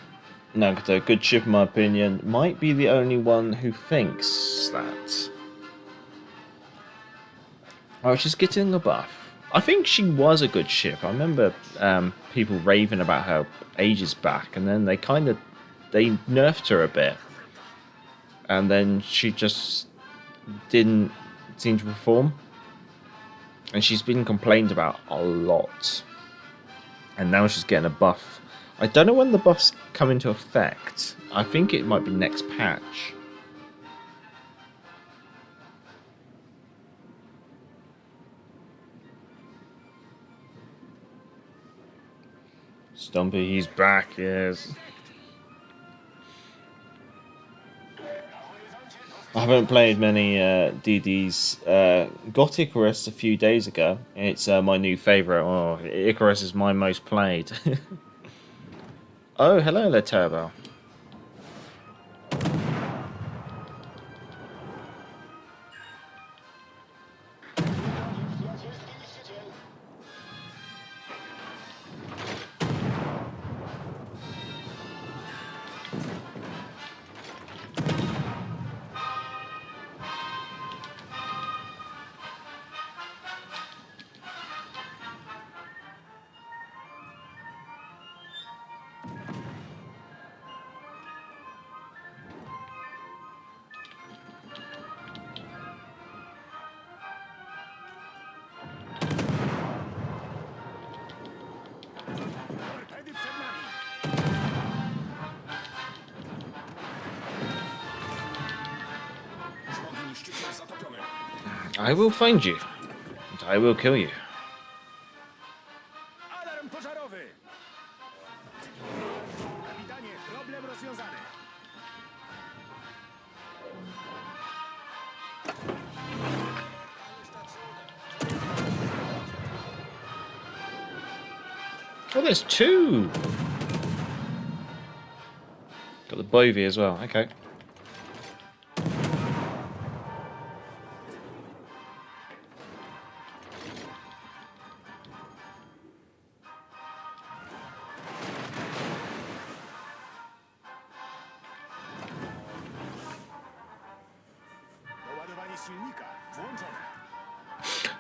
Nagato, good ship in my opinion. Might be the only one who thinks that. Oh, she's getting a buff. I think she was a good ship. I remember people raving about her ages back, and then they nerfed her a bit. And then she just didn't seem to perform. And she's been complained about a lot. And now she's getting a buff. I don't know when the buffs come into effect. I think it might be next patch. Stumpy, he's back, yes. I haven't played many DDs. Got Icarus a few days ago. It's my new favourite. Oh, Icarus is my most played. Oh, hello there, Turbo. I will find you, and I will kill you. Alarm pożarowy! Kapitanie, problem rozwiązany. Oh, there's two! Got the Bovie as well, okay.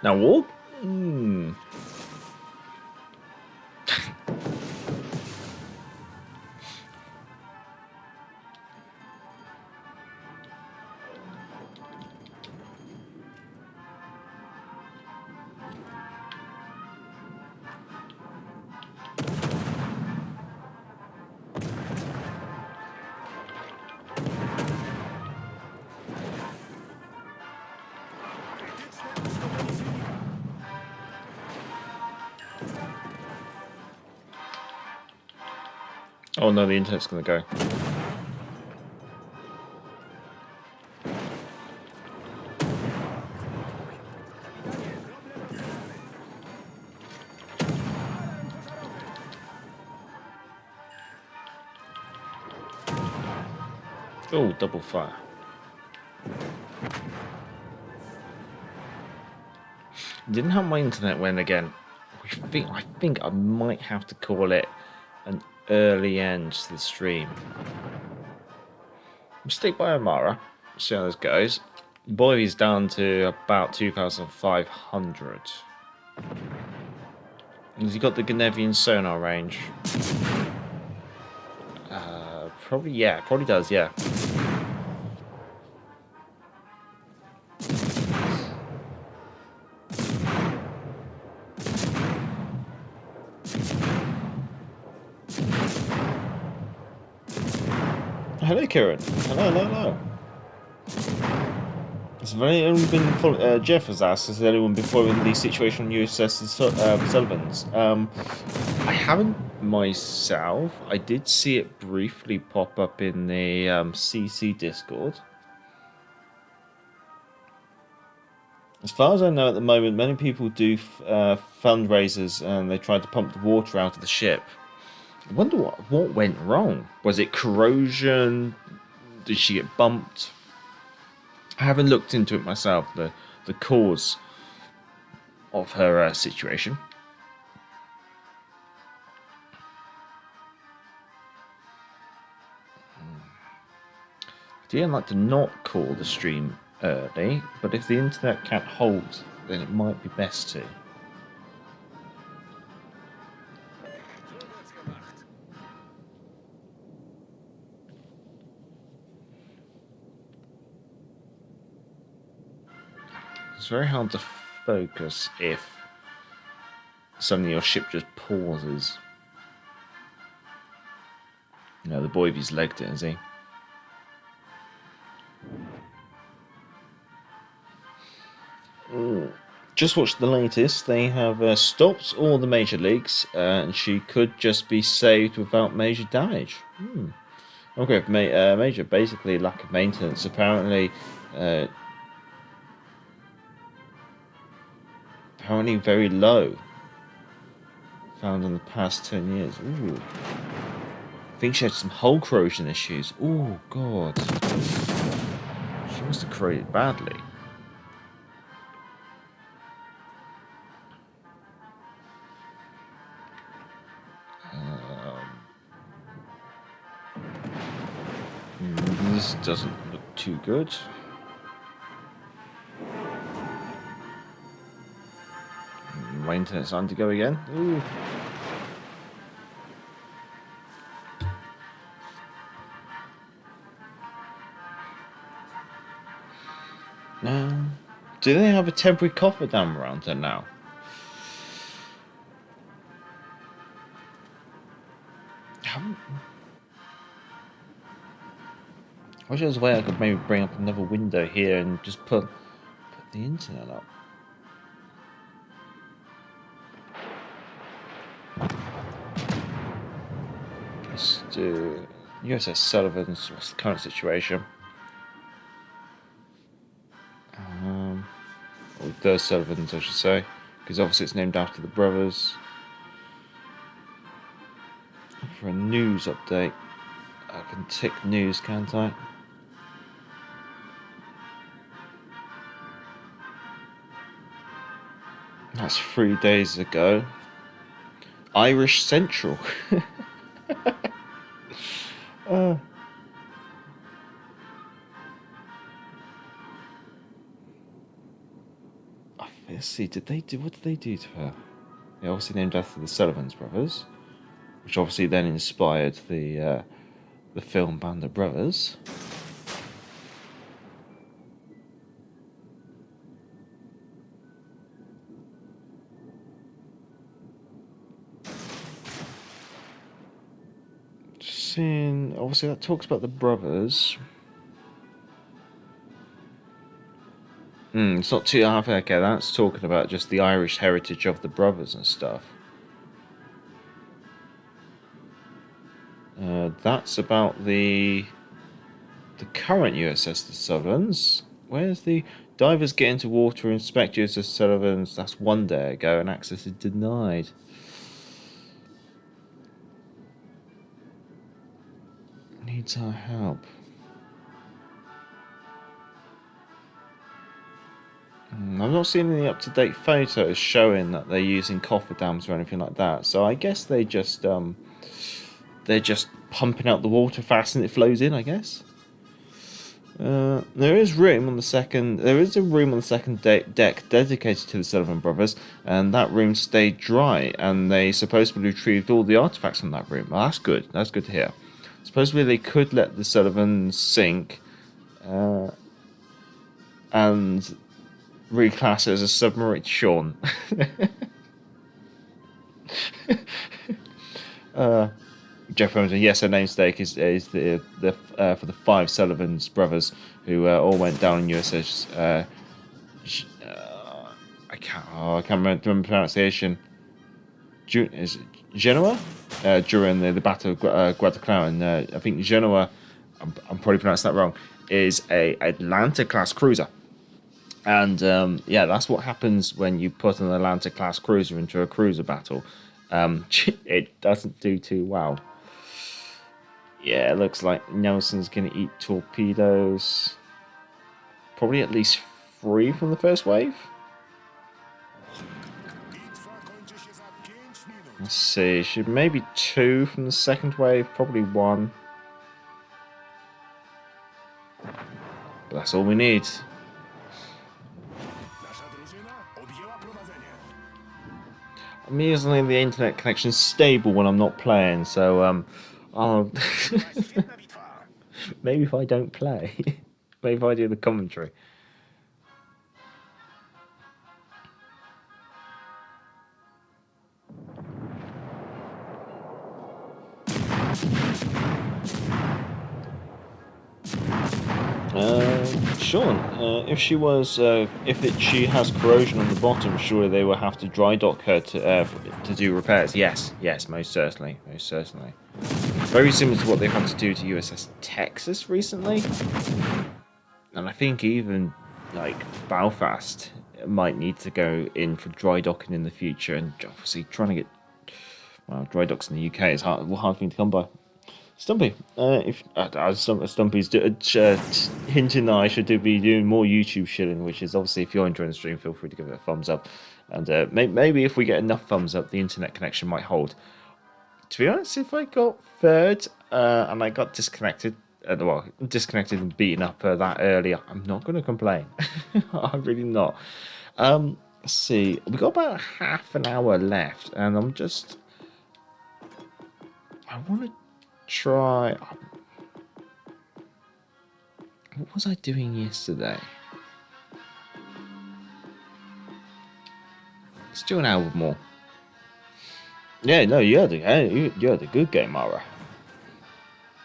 Now what? Oh no, the internet's gonna go. Oh, double fire. Didn't have my internet win again. I think I might have to call it an early end to the stream. I'll stick by Amara, see how this goes. Boy's down to about 2,500. Has he got the Genevian sonar range? Probably, yeah, probably does, yeah. Hello, Kieran. Hello. Has anyone been Jeff has asked, has anyone been following the situation on USS Sullivan's? I haven't myself. I did see it briefly pop up in the CC Discord. As far as I know at the moment, many people do fundraisers and they try to pump the water out of the ship. I wonder what went wrong. Was it corrosion? Did she get bumped? I haven't looked into it myself, the cause of her situation. I'd like to not call the stream early, but if the internet can't hold, then it might be best to. It's very hard to focus if suddenly your ship just pauses. You know, the boy's legged it, has he? Just watched the latest. They have stopped all the major leaks, and she could just be saved without major damage. Okay, major, basically lack of maintenance. Apparently very low. Found in the past 10 years. Ooh. I think she had some hull corrosion issues. Oh god. She must have corroded badly. This doesn't look too good. My internet's on to go again. Ooh. Now, do they have a temporary cofferdam around there now? I wish there was a way I could maybe bring up another window here and just put the internet up. Let's do USS Sullivan's. What's the current situation? Or the Sullivans, I should say, because obviously it's named after the brothers. For a news update, I can tick news, can't I? That's 3 days ago. Irish Central. let's see, what did they do to her? They obviously named after the Sullivans brothers, which obviously then inspired the film Band of Brothers. Seeing, obviously that talks about the brothers. It's not too half. Okay, that's talking about just the Irish heritage of the brothers and stuff. That's about the current USS the Sullivans. Where's the divers get into water, inspect USS Sullivans? That's 1 day ago, and access is denied. Needs our help. I'm not seeing any up-to-date photos showing that they're using cofferdams or anything like that. So I guess they're just pumping out the water fast and it flows in, I guess. There is room on the second. There is a room on the second deck dedicated to the Sullivan brothers, and that room stayed dry. And they supposedly retrieved all the artifacts from that room. Well, that's good. That's good to hear. Supposedly they could let the Sullivans sink, and reclass it as a submarine. Sean. Jeff Wilmington, yes, her namesake is the for the 5 Sullivans brothers who all went down in USS. I can't remember the pronunciation. Is it Genoa? During the Battle of Guadalcanal, and I think Genoa, I'm probably pronouncing that wrong, is a Atlanta class cruiser. And yeah, that's what happens when you put an Atlanta class cruiser into a cruiser battle. It doesn't do too well. Yeah, it looks like Nelson's going to eat torpedoes. Probably at least 3 from the first wave. Let's see, should maybe 2 from the second wave, probably 1. But that's all we need. Amusingly, the internet connection's stable when I'm not playing, so I'll maybe if I don't play, maybe if I do the commentary. Sean, if she has corrosion on the bottom, surely they will have to dry dock her to do repairs. Yes, most certainly. Very similar to what they've had to do to USS Texas recently, and I think even like Belfast might need to go in for dry docking in the future. And obviously, trying to get dry docks in the UK is hard thing to come by. Stumpy, Stumpy's hinting that I should be doing more YouTube shilling, which is obviously, if you're enjoying the stream, feel free to give it a thumbs up. And maybe if we get enough thumbs up, the internet connection might hold. To be honest, if I got third and I got disconnected, and beaten up that early, I'm not going to complain. I'm really not. Let's see, we got about half an hour left, and I want to try. What was I doing yesterday? Let's do an hour more. Yeah, no, you had a good game, Mara.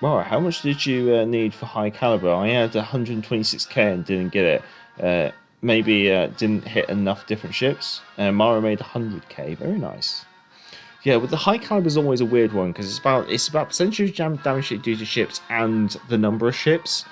Mara, how much did you need for high caliber? I had 126k and didn't get it. Maybe didn't hit enough different ships. Mara made 100k. Very nice. Yeah, with the high caliber is always a weird one because it's about percentage of damage it do to ships and the number of ships.